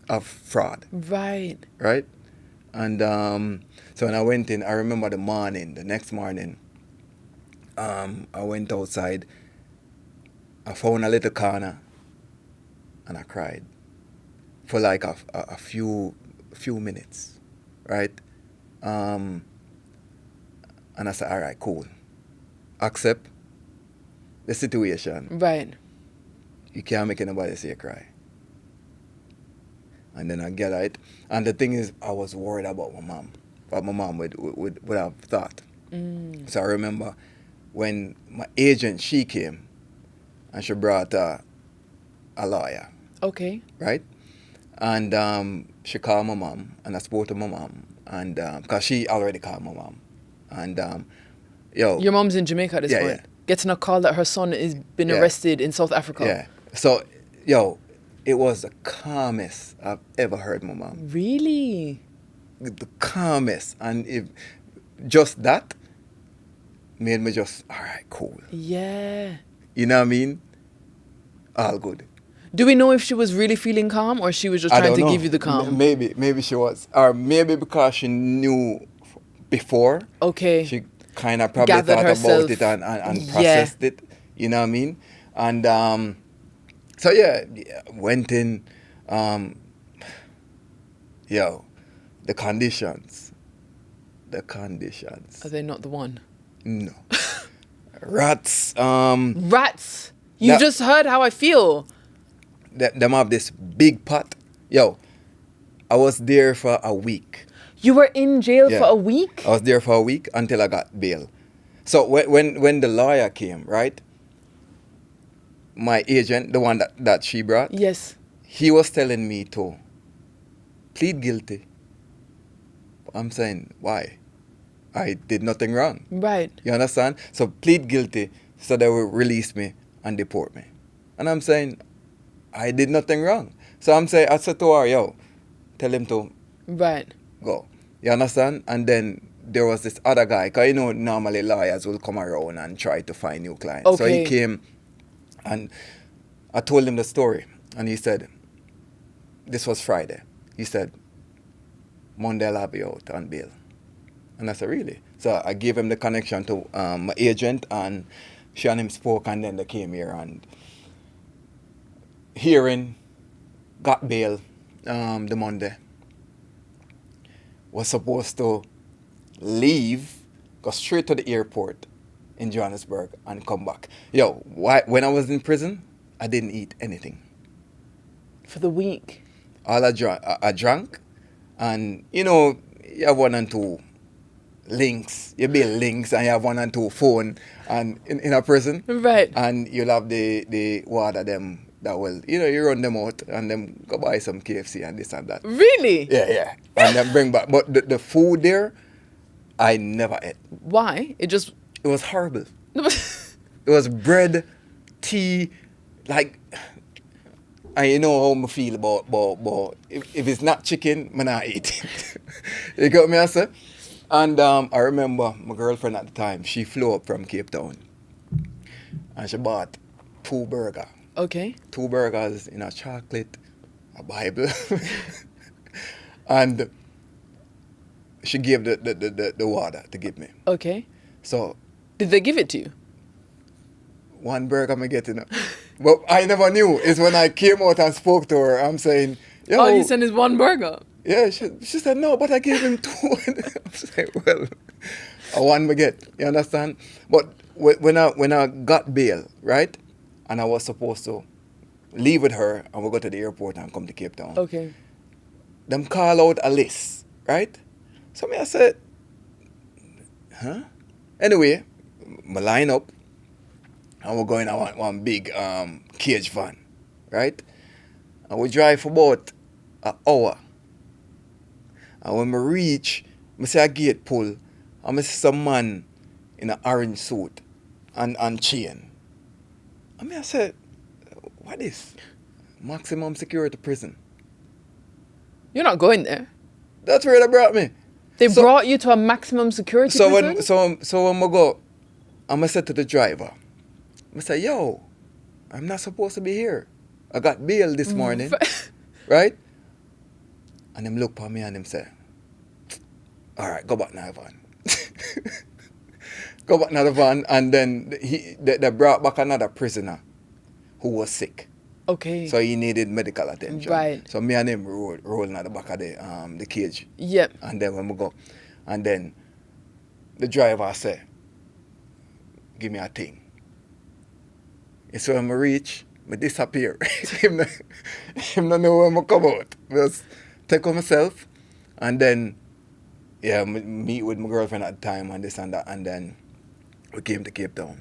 of fraud. Right. Right? And so when I went in, I remember the next morning, I went outside. I found a little corner, and I cried for like a few minutes, right? And I said, all right, cool. Accept the situation. Right. You can't make anybody say cry. And then I get it. And the thing is, I was worried about my mom. What my mom would have thought. So I remember when my agent, she came, and she brought a lawyer, Okay. right? And she called my mom, and I spoke to my mom, and because she already called my mom. And Your mom's in Jamaica at this point. Yeah. Getting a call that her son is been arrested in South Africa. Yeah. So, it was the calmest I've ever heard my mom. Really? The calmest. And if just that made me just, all right, cool. Yeah. You know what I mean? All good. Do we know if she was really feeling calm or she was just I trying don't to know. give you the calm? Maybe she was. Or maybe because she knew before. Okay. She kind of probably Gathered thought herself. about it and Yeah. processed it. You know what I mean? And so went in. The conditions. Are they not the one? No. Rats. Rats. You That- just heard how I feel. Them have this big pot. I was there for a week. You were in jail Yeah. for a week? I was there for a week until I got bail. So when the lawyer came, right? My agent, the one that she brought, Yes. he was telling me to plead guilty. I'm saying, why? I did nothing wrong. Right. You understand? So plead guilty so they will release me and deport me. And I'm saying, I did nothing wrong. So I said to her, tell him to Right. go. You understand? And then there was this other guy, because normally lawyers will come around and try to find new clients. So he Okay. came and I told him the story. And he said, this was Friday. He said, Monday I'll have you out on bail. And I said, really? So I gave him the connection to my agent, and she and him spoke, and then they came here and hearing, got bail the Monday. Was supposed to leave, go straight to the airport in Johannesburg and come back. When I was in prison, I didn't eat anything. For the week. All I drank, and you have 1 and 2 links. You build links, and you have 1 and 2 phone, and in a prison. Right. And you'll have the water them that will, you run them out and them go buy some KFC and this and that. Really? Yeah. And then bring back. But the food there, I never ate. Why? It was horrible. It was bread, tea, like, and you know how I feel about if it's not chicken, I not eat it. You got me, I say? And I remember my girlfriend at the time, she flew up from Cape Town. And she bought 2 burgers. Okay. 2 burgers in a chocolate, a Bible. And she gave the water to give me. Okay. So Did they give it to you? 1 burger I'm getting. But I never knew. It's when I came out and spoke to her, I'm saying, yo. All you sent is 1 burger. Yeah, she said, no, but I gave him 2. I'm saying, well, a 1 I get. You understand? But when I got bail, right? And I was supposed to leave with her and we'll go to the airport and come to Cape Town. Okay. Them call out a list, right? So I said, huh? Anyway, I line up and we're going on one big cage van, right? And we drive for about an hour. And when we reach, I see a gate pull, and I see some man in an orange suit and chain. I said, what is maximum security prison? You're not going there. That's where they brought me. They brought you to a maximum security prison? So when I go, I'm going to say to the driver, I say, yo, I'm not supposed to be here. I got bail this morning, right? And him look at me and him say, all right, go back now, Ivan. go back in the van, and then they brought back another prisoner who was sick. Okay. So he needed medical attention. Right. So me and him rolling at the back of the cage. Yep. And then when we go, and then the driver say, give me a thing. So when I reach, I disappear. him not know where I come out. Just take on myself, and then meet with my girlfriend at the time and this and that, and then we came to Cape Town.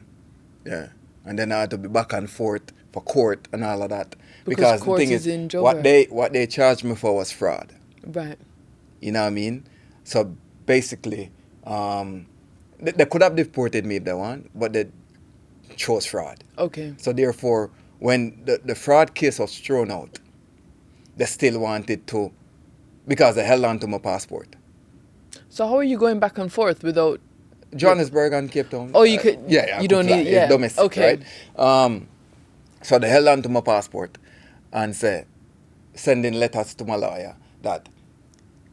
Yeah. And then I had to be back and forth for court and all of that. Because the thing is in what they charged me for was fraud. Right. You know what I mean? So basically, they could have deported me if they want, but they chose fraud. Okay. So therefore, when the fraud case was thrown out, they still wanted to, because they held on to my passport. So how are you going back and forth without... Johannesburg and Cape Town. Oh, you could... you don't need... It's domestic, okay. right? So they held on to my passport and sending letters to my lawyer that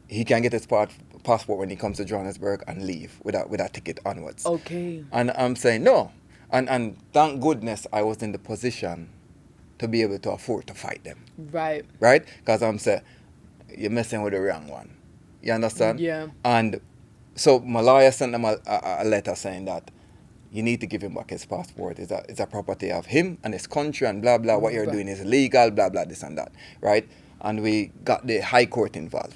he can get his passport when he comes to Johannesburg and leave with a ticket onwards. Okay. And I'm saying no. And thank goodness I was in the position to be able to afford to fight them. Right. Right? Because I'm saying, you're messing with the wrong one. You understand? Yeah. And so my lawyer sent them a letter saying that you need to give him back his passport. It's a property of him and his country and blah, blah. What you're doing is illegal, blah, blah, this and that. Right? And we got the High Court involved.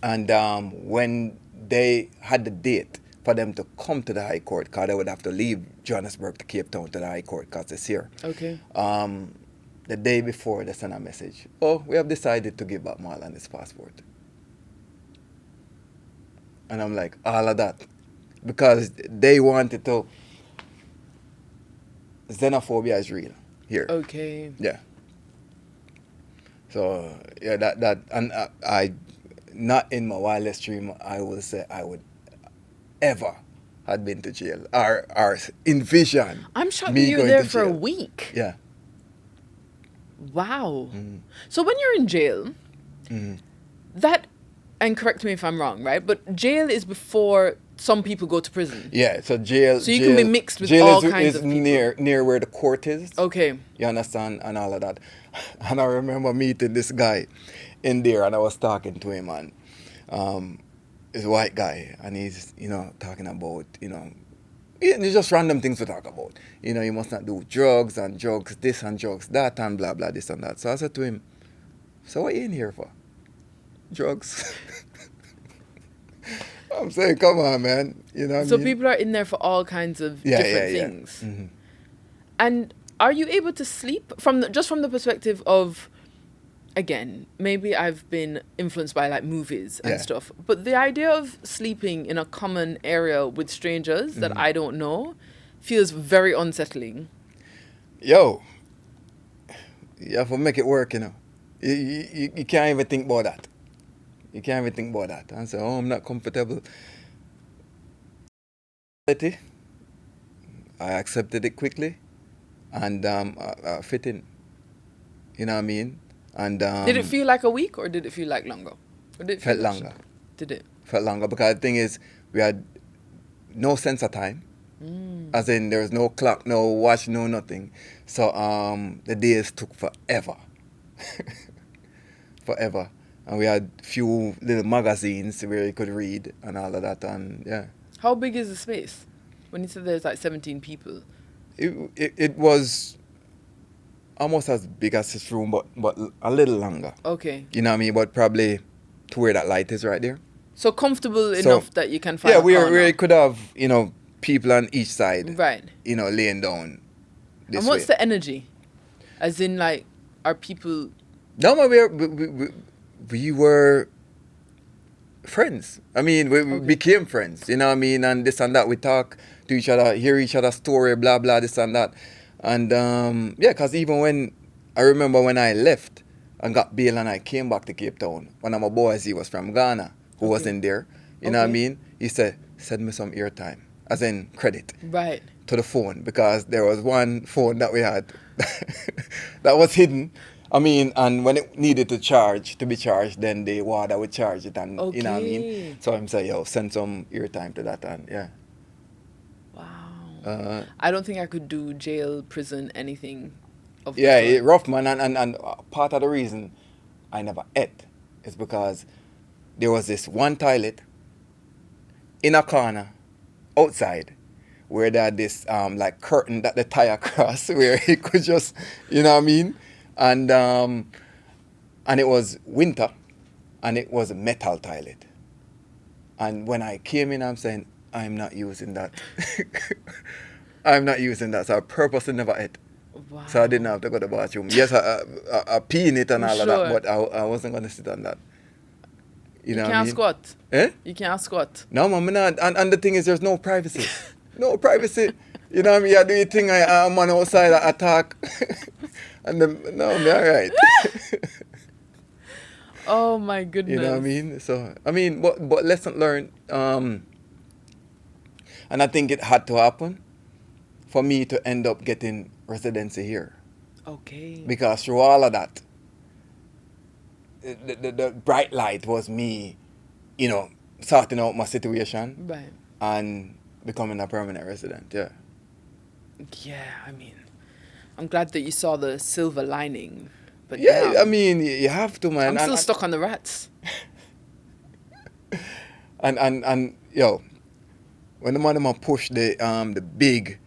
And when they had the date for them to come to the High Court, because they would have to leave Johannesburg to Cape Town to the High Court because it's here. Okay. The day before, they sent a message. Oh, we have decided to give back Marlon his passport. And I'm like, all of that. Because they wanted to... Xenophobia is real here. Okay. Yeah. So, yeah, that and I, not in my wildest dream, I will say I would ever had been to jail or envision. I'm shocked me you were going there to for a jail. week. Yeah. Wow. Mm-hmm. So when you're in jail, Mm-hmm. that, and correct me if I'm wrong, right? But jail is before some people go to prison. Yeah, so jail. So you can be mixed with jail all is, kinds is of people. near where the court is. Okay. You understand? And all of that. And I remember meeting this guy in there, and I was talking to him, and he's a white guy, and he's, talking about, it's just random things to talk about. You must not do drugs and drugs this and drugs that and blah, blah, this and that. So I said to him, so what are you in here for? Drugs? I'm saying, come on, man. You know what I So mean? people are in there for all kinds of different things. Mm-hmm. And are you able to sleep just from the perspective of, again, maybe I've been influenced by like movies and stuff, but the idea of sleeping in a common area with strangers that I don't know feels very unsettling. Yo, you have to make it work, You can't even think about that. You can't even think about that. And say, oh, I'm not comfortable. I accepted it quickly, and I fit in. You know what I mean? And did it feel like a week, or did it feel like longer? Or did it felt feel longer. Did it? Felt longer because the thing is, we had no sense of time. As in, there was no clock, no watch, no nothing. So the days took forever. Forever. And we had few little magazines where you could read and all of that. And yeah. How big is the space? When you said there's like 17 people. It was almost as big as this room, but a little longer. Okay. You know what I mean? But probably to where that light is right there. So comfortable enough that you can find yeah, a corner. we could have, people on each side. Right. Laying down this And what's way. the energy? As in, like, are people... No, we were friends. I mean, we became friends, you know what I mean? And this and that, we talk to each other, hear each other's story, blah, blah, this and that. And, because even when, I remember when I left and got bail and I came back to Cape Town, one of my boys, he was from Ghana, who was in there, you know what I mean? He said, send me some airtime, as in credit. Right. To the phone, because there was one phone that we had that was hidden. I mean, and when it needed to be charged, then the water would charge it, and you know what I mean. So I'm saying, yo, send some airtime to that, and yeah. I don't think I could do jail, prison, anything of the Yeah, sort. rough, man. And part of the reason I never ate is because there was this one toilet in a corner outside where they had this like curtain that they tie across where it could just, you know what I mean? And it was winter and it was a metal toilet. And when I came in, I'm saying, I'm not using that. I'm not using that. So I purposely never ate. Wow. So I didn't have to go to the bathroom. Yes, I pee in it and all of that, Sure. but I wasn't going to sit on that. You know what I can't mean? squat. Eh? You can't squat. No, man, not. And the thing is, there's no privacy. No privacy. You know what I mean? You do your thing, I'm on outside, I talk. And then, no, I'm all right. Oh my goodness. You know what I mean? So, I mean, but lesson learned. And I think it had to happen for me to end up getting residency here. Okay. Because through all of that, the bright light was me, you know, sorting out my situation Right. and becoming a permanent resident, yeah. Yeah, I mean, I'm glad that you saw the silver lining. But Yeah, damn, I mean, you have to, man. I'm still stuck on the rats. And yo, when the man push the big,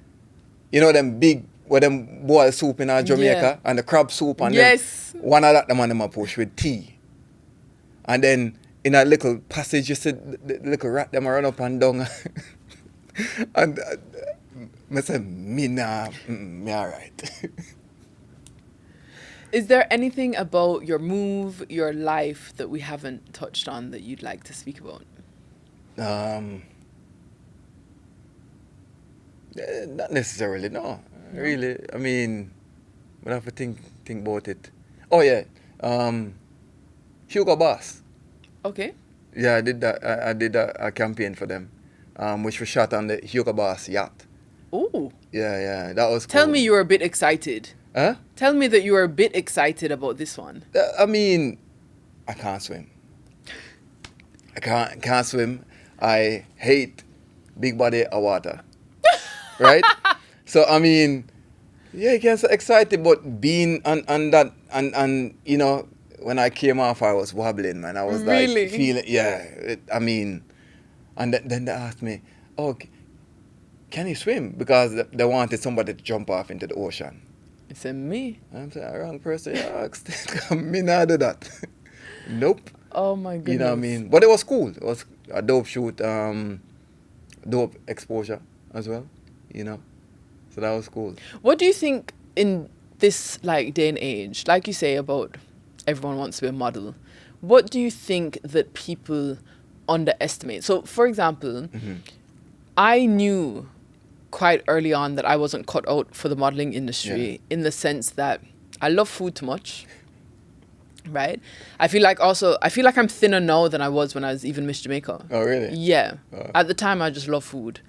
you know them big, where them boil soup in Jamaica and the crab soup and yes, them, one of that the man push with tea. And then in a little passage, you see the little rat them run up and down. And I say, me nah, me alright. Is there anything about your move, your life that we haven't touched on that you'd like to speak about? Not necessarily, no. Really, I mean, but I have to think about it. Oh yeah, Hugo Boss. Okay. Yeah, I did that. I did a campaign for them, which was shot on the Hugo Boss yacht. Ooh. Yeah, that was cool. Tell me you were a bit excited. Huh? Tell me that you were a bit excited about this one. I mean, I can't swim. I can't swim. I hate big body of water. Right? So, I mean, yeah, you can say excited, but being on that, and you know, when I came off, I was wobbling, man. I was Really? like, feeling, yeah. I mean, and then they asked me, oh, can you swim? Because they wanted somebody to jump off into the ocean. It's a me. I'm saying, wrong person, you asked. Me not do that. Nope. Oh my goodness. You know what I mean? But it was cool. It was a dope shoot, dope exposure as well, you know. So that was cool. What do you think in this like day and age, like you say about everyone wants to be a model, what do you think that people underestimate? So, for example, I knew quite early on that I wasn't cut out for the modeling industry in the sense that I love food too much. Right? I feel like I'm thinner now than I was when I was even Miss Jamaica. Oh, really? Yeah. Oh. At the time, I just love food.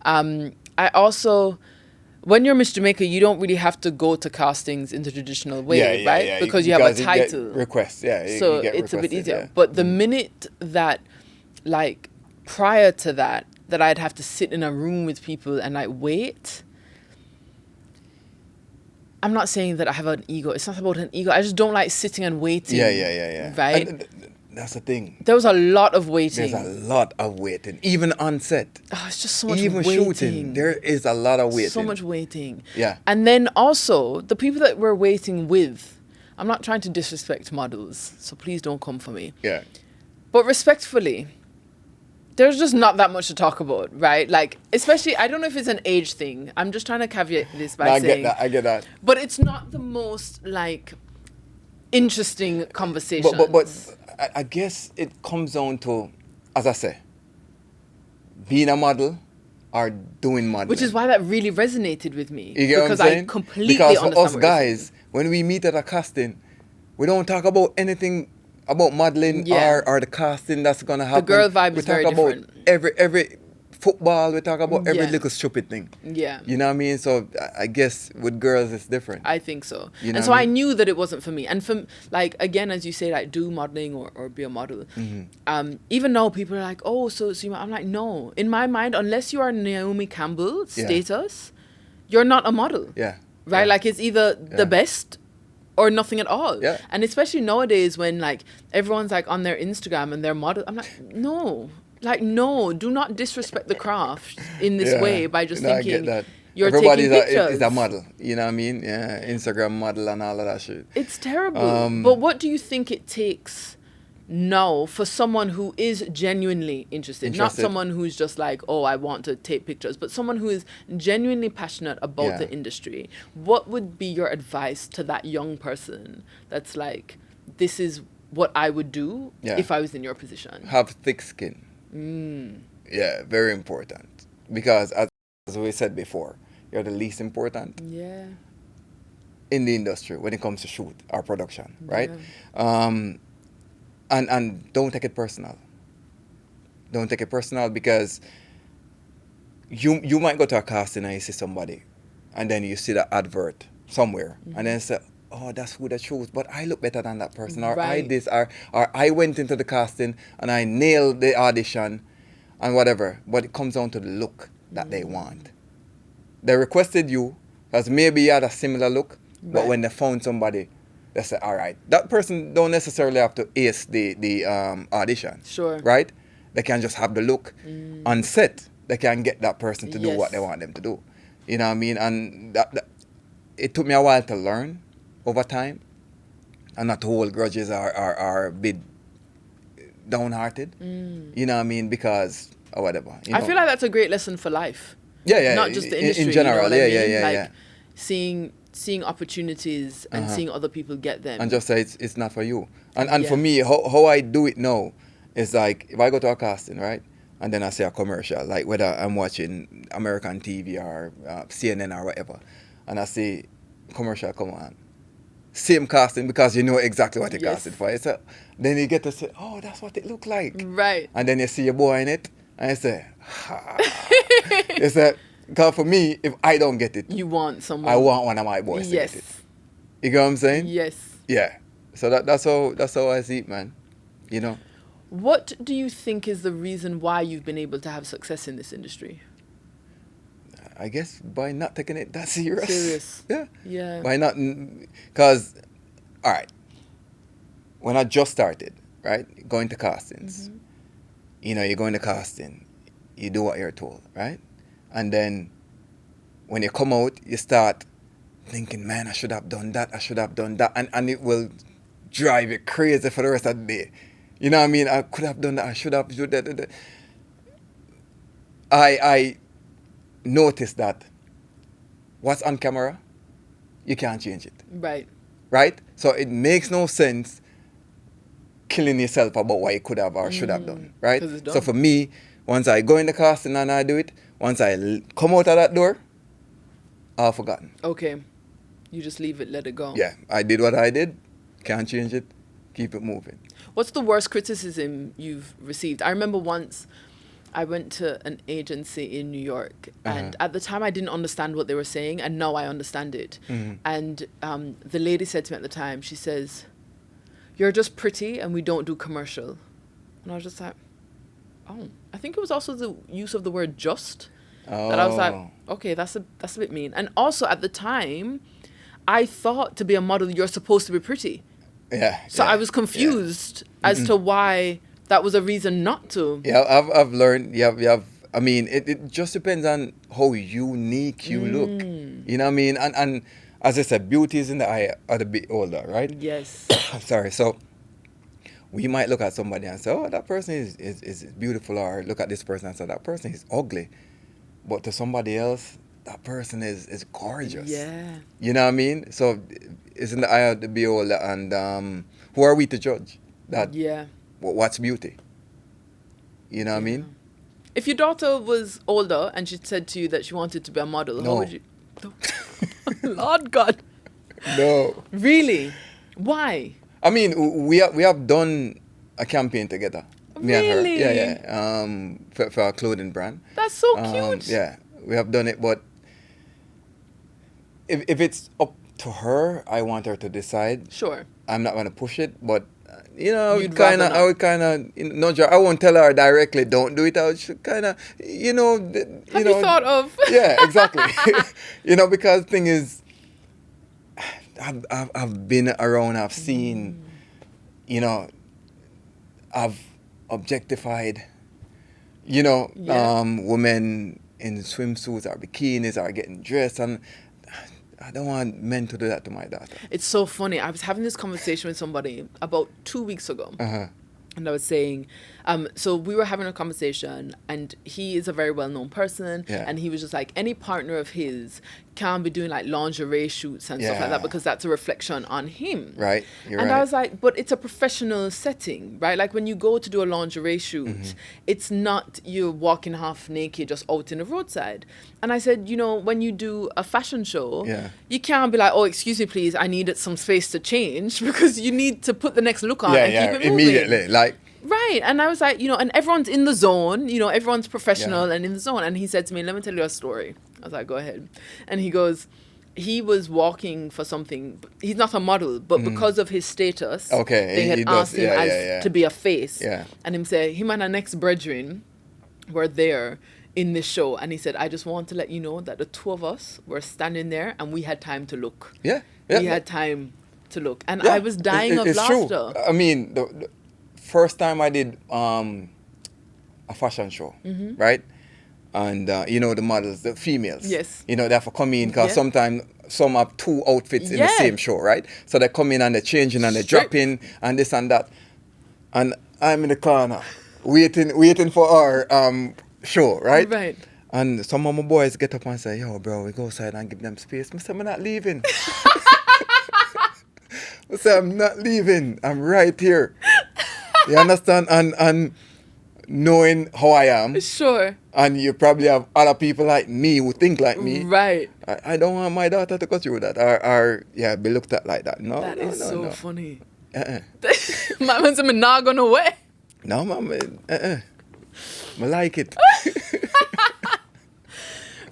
I also, when you're Miss Jamaica, you don't really have to go to castings in the traditional way, right? Yeah. Because you have a get title. requests, yeah. So you get it's a bit requested, easier. yeah. But the minute that, like, prior to that I'd have to sit in a room with people and like wait. I'm not saying that I have an ego. It's not about an ego. I just don't like sitting and waiting. Yeah. Right? And that's the thing. There was a lot of waiting. There's a lot of waiting. Even on set. Oh, it's just so much Even waiting. shooting. There is a lot of waiting. So much waiting. Yeah. And then also, the people that we're waiting with, I'm not trying to disrespect models, so please don't come for me. Yeah. But respectfully, there's just not that much to talk about, right? Like, especially, I don't know if it's an age thing. I'm just trying to caveat this by No, saying... I get that. But it's not the most, like, interesting conversation. But I guess it comes down to, as I say, being a model or doing modeling. Which is why that really resonated with me. You get because what I'm saying? I completely because understand for us what you're saying. guys, when we meet at a casting, we don't talk about anything about modeling Yeah. or the casting that's gonna happen. girl vibe we is talk very about different. every football, we talk about every Yeah. little stupid thing. Yeah. You know what I mean? So I guess with girls it's different. I think so. You know And so what I I mean? knew that it wasn't for me. And for, like, again, as you say, like, do modeling or be a model. Even though people are like, oh, so I'm like, no. In my mind, unless you are Naomi Campbell status, you're not a model. Yeah. Right? Yeah. Like, it's either the best or nothing at all. Yeah. And especially nowadays when, like, everyone's, like, on their Instagram and their model. I'm like, no. Like, no. Do not disrespect the craft in this way by just No, I thinking get that. you're Everybody's taking pictures. is a model. You know what I mean? Yeah, Instagram model and all of that shit. It's terrible. But what do you think it takes now for someone who is genuinely interested? Not someone who's just like, oh, I want to take pictures, but someone who is genuinely passionate about the industry. What would be your advice to that young person that's like, this is what I would do if I was in your position? Have thick skin. Yeah, very important. Because as we said before, you're the least important in the industry when it comes to shoot or production, right? And don't take it personal. Don't take it personal because you might go to a casting and you see somebody and then you see the advert somewhere and then say, oh, that's who that chose, but I look better than that person, or I this, or I went into the casting and I nailed the audition and whatever. But it comes down to the look that they want. They requested you because maybe you had a similar look, but when they found somebody, they said, all right, that person don't necessarily have to ace the audition. Sure. Right? They can just have the look on set. They can get that person to do what they want them to do. You know what I mean? And that it took me a while to learn over time and not to hold grudges or a bit downhearted. You know what I mean? Because, or whatever. You know? I feel like that's a great lesson for life. Yeah. Not just the industry. In general, you know what I mean? Like, seeing opportunities and seeing other people get them. And just say it's not for you. And for me, how I do it now is like, if I go to a casting, right? And then I see a commercial, like whether I'm watching American TV or CNN or whatever, and I see commercial come on. Same casting because you know exactly what you casted for. So then you get to say, oh, that's what it looked like. Right. And then you see your boy in it, and you say, ha. You say, because for me, if I don't get it, you want someone. I want one of my boys to get it. You get what I'm saying? Yes. Yeah. So that's how I see it, man. You know? What do you think is the reason why you've been able to have success in this industry? I guess by not taking it that serious. Yeah. By not, because, all right, when I just started, right, going to castings, you know, you go into casting, you do what you're told, right? And then when you come out, you start thinking, man, I should have done that, and it will drive you crazy for the rest of the day. You know what I mean? I could have done that, I should have done that. I noticed that what's on camera, you can't change it. Right? So it makes no sense killing yourself about what you could have or should have done. Right? So for me, once I go in the casting and I do it, once I come out of that door, I've forgotten. Okay. You just leave it, let it go. Yeah. I did what I did. Can't change it. Keep it moving. What's the worst criticism you've received? I remember once I went to an agency in New York, and at the time I didn't understand what they were saying, and now I understand it. And the lady said to me at the time, she says, "You're just pretty and we don't do commercial." And I was just like, oh. I think it was also the use of the word just that I was like, okay, that's a bit mean. And also at the time, I thought to be a model, you're supposed to be pretty. Yeah. So I was confused as to why that was a reason not to. Yeah, I've learned. You have. I mean, it just depends on how unique you look. You know what I mean? And as I said, beauty is in the eye of the beholder, right? Yes. Sorry. So we might look at somebody and say, oh, that person is beautiful, or look at this person and say, that person is ugly. But to somebody else, that person is gorgeous. Yeah. You know what I mean? So it's in the eye of the beholder, and who are we to judge that? Yeah. What's beauty? You know what I mean? If your daughter was older and she said to you that she wanted to be a model, how would you? Lord God. No. Really? Why? I mean, we have done a campaign together. Me and her. Really? Yeah. For our clothing brand. That's so cute. Yeah, we have done it, but if it's up to her, I want her to decide. Sure. I'm not gonna push it, but I You'd would kind rather of, I would kind of, I won't tell her directly, don't do it. I would kind of, Have you thought of? Yeah, exactly. Because the thing is, I've been around, I've seen, I've objectified, women in swimsuits or bikinis are getting dressed, and I don't want men to do that to my daughter. It's so funny. I was having this conversation with somebody about 2 weeks ago. And I was saying, so we were having a conversation, and he is a very well-known person, and he was just like, any partner of his can't be doing like lingerie shoots and stuff like that, because that's a reflection on him. Right. I was like, but it's a professional setting, right? Like when you go to do a lingerie shoot, it's not you walking half naked just out in the roadside. And I said, when you do a fashion show, you can't be like, oh, excuse me, please, I needed some space to change, because you need to put the next look on and keep it moving. Immediately. Right. And I was like, and everyone's in the zone, everyone's professional and in the zone. And he said to me, let me tell you a story. I was like, go ahead. And he goes, he was walking for something. He's not a model, but because of his status, they had asked him to be a face. Yeah. And him say, him and our next brethren were there in this show. And he said, I just want to let you know that the two of us were standing there and we had time to look. Yeah. We had time to look. And I was dying of laughter. True. I mean, the first time I did a fashion show, right? And the models, the females, yes, they have to come in, because sometimes some have two outfits in the same show, right? So they come in and they're changing and they're dropping and this and that, and I'm in the corner waiting for our show, right? Right. And some of my boys get up and say, yo, bro, we go outside and give them space. I say, I'm not leaving. I say, I'm not leaving. I'm right here. You understand? And knowing how I am. Sure. And you probably have other people like me who think like me. Right. I don't want my daughter to go through that or be looked at like that. No, that is so funny. My man's not going away. No, mama. I like it.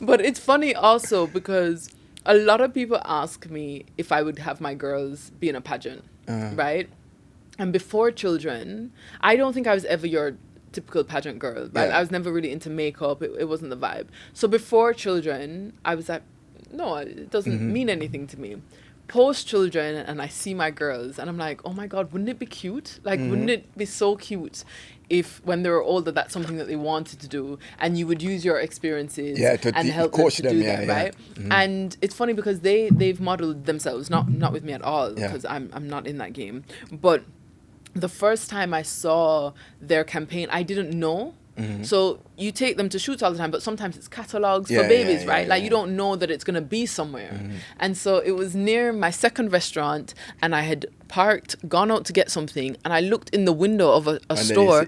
But it's funny also because a lot of people ask me if I would have my girls be in a pageant, right? And before children, I don't think I was ever your typical pageant girl, right? I was never really into makeup. It wasn't the vibe. So before children, I was like, no, it doesn't mean anything to me. Post children, and I see my girls, and I'm like, oh my God, wouldn't it be cute? Like, wouldn't it be so cute if when they were older, that's something that they wanted to do, and you would use your experiences and help them to do that, right? And it's funny because they've modeled themselves, not with me at all, because I'm not in that game. But the first time I saw their campaign, I didn't know. So you take them to shoots all the time, but sometimes it's catalogs for babies, right? Like you don't know that it's going to be somewhere. And so it was near my second restaurant, and I had parked, gone out to get something, and I looked in the window of a store,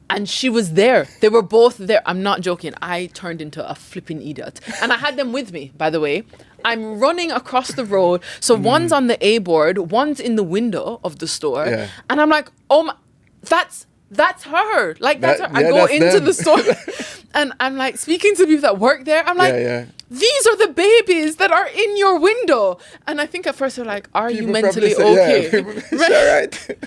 and she was there. They were both there. I'm not joking. I turned into a flipping idiot. And I had them with me, by the way. I'm running across the road. So one's on the A board, one's in the window of the store. And I'm like, oh my, that's her. Like, that's her. I go into the store and I'm like speaking to people that work there. I'm like, these are the babies that are in your window. And I think at first they're like, are you mentally okay? Right.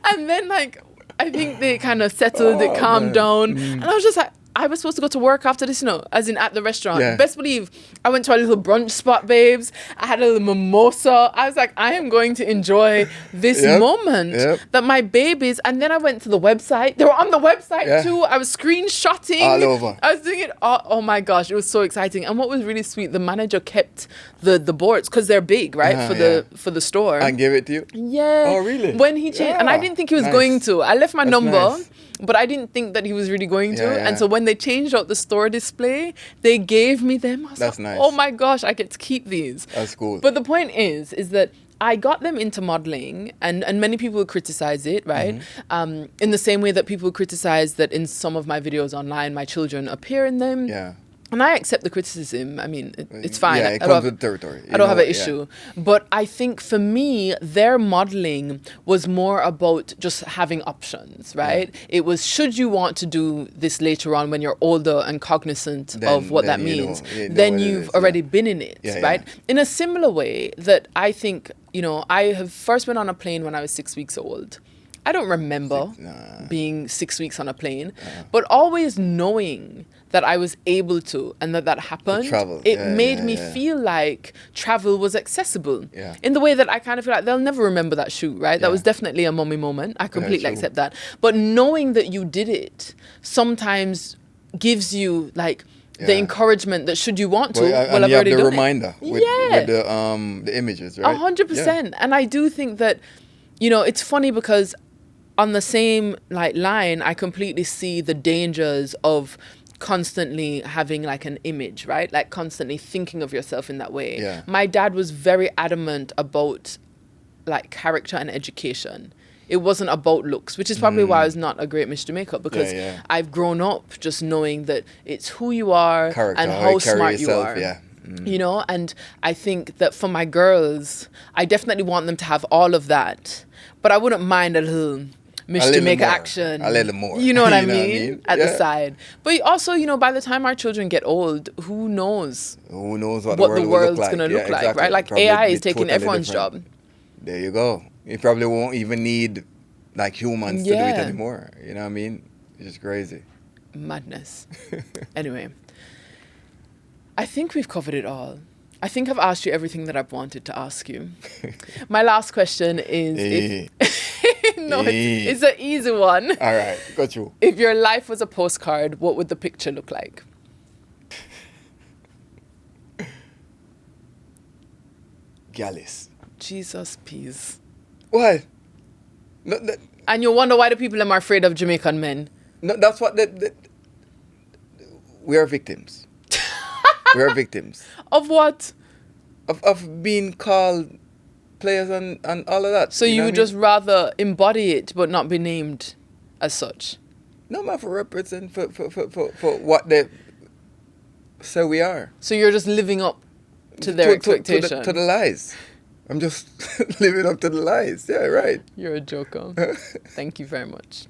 And then like, I think they kind of settled, it calmed down. And I was just like, I was supposed to go to work after this, as in at the restaurant. Best believe I went to a little brunch spot, babes. I had a little mimosa. I was like, I am going to enjoy this moment that my babies. And then I went to the website. They were on the website too. I was screenshotting. All over. I was doing it. Oh my gosh, it was so exciting. And what was really sweet, the manager kept the boards because they're big, right, for the store. And gave it to you? Yeah. Oh, really? When he changed, and I didn't think he was going to. I left my number. Nice. But I didn't think that he was really going to. And so when they changed out the store display, they gave me them. I was like, nice. Oh my gosh, I get to keep these. That's cool. But the point is that I got them into modeling, and many people would criticize it, right? In the same way that people criticize that in some of my videos online, my children appear in them. And I accept the criticism. I mean, it's fine. Yeah, it comes with territory. I don't have an issue. But I think for me, their modeling was more about just having options, right? Yeah. It was, should you want to do this later on when you're older and cognizant of what that means, then you've already been in it, right? Yeah. In a similar way that I think, you know, I have first been on a plane when I was 6 weeks old. I don't remember being 6 weeks on a plane, but always knowing that I was able to and that happened, it made me feel like travel was accessible in the way that I kind of feel like they'll never remember that shoot, right? That was definitely a mommy moment. I completely accept that. But knowing that you did it sometimes gives you like the encouragement that should you want to, well, I've already done it. The reminder with the images, right? 100%. And I do think that, you know, it's funny because on the same like line, I completely see the dangers of constantly having like an image, right? Like constantly thinking of yourself in that way. Yeah. My dad was very adamant about like character and education. It wasn't about looks, which is probably why I was not a great Miss Jamaica, because I've grown up just knowing that it's who you are and how smart you are. Yeah. You know, and I think that for my girls, I definitely want them to have all of that, but I wouldn't mind a little Miss Jamaica action. A little more. You know what I mean? At the side. But also, you know, by the time our children get old, who knows? Who knows what the world's going to look like, right? Like probably AI is taking everyone's job. There you go. You probably won't even need like humans to do it anymore. You know what I mean? It's just crazy. Madness. Anyway, I think we've covered it all. I think I've asked you everything that I've wanted to ask you. My last question is... No, it's an easy one. All right, got you. If your life was a postcard, what would the picture look like? Gallus. Jesus, peace. What? No, and you wonder why the people are afraid of Jamaican men. No, that's what... we are victims. We are victims. Of what? Of being called players and all of that. So you would just rather embody it but not be named as such? No, man, for represent for what they say we are. So you're just living up to their expectation? To the lies. I'm just living up to the lies. Yeah, right. You're a joker. Thank you very much.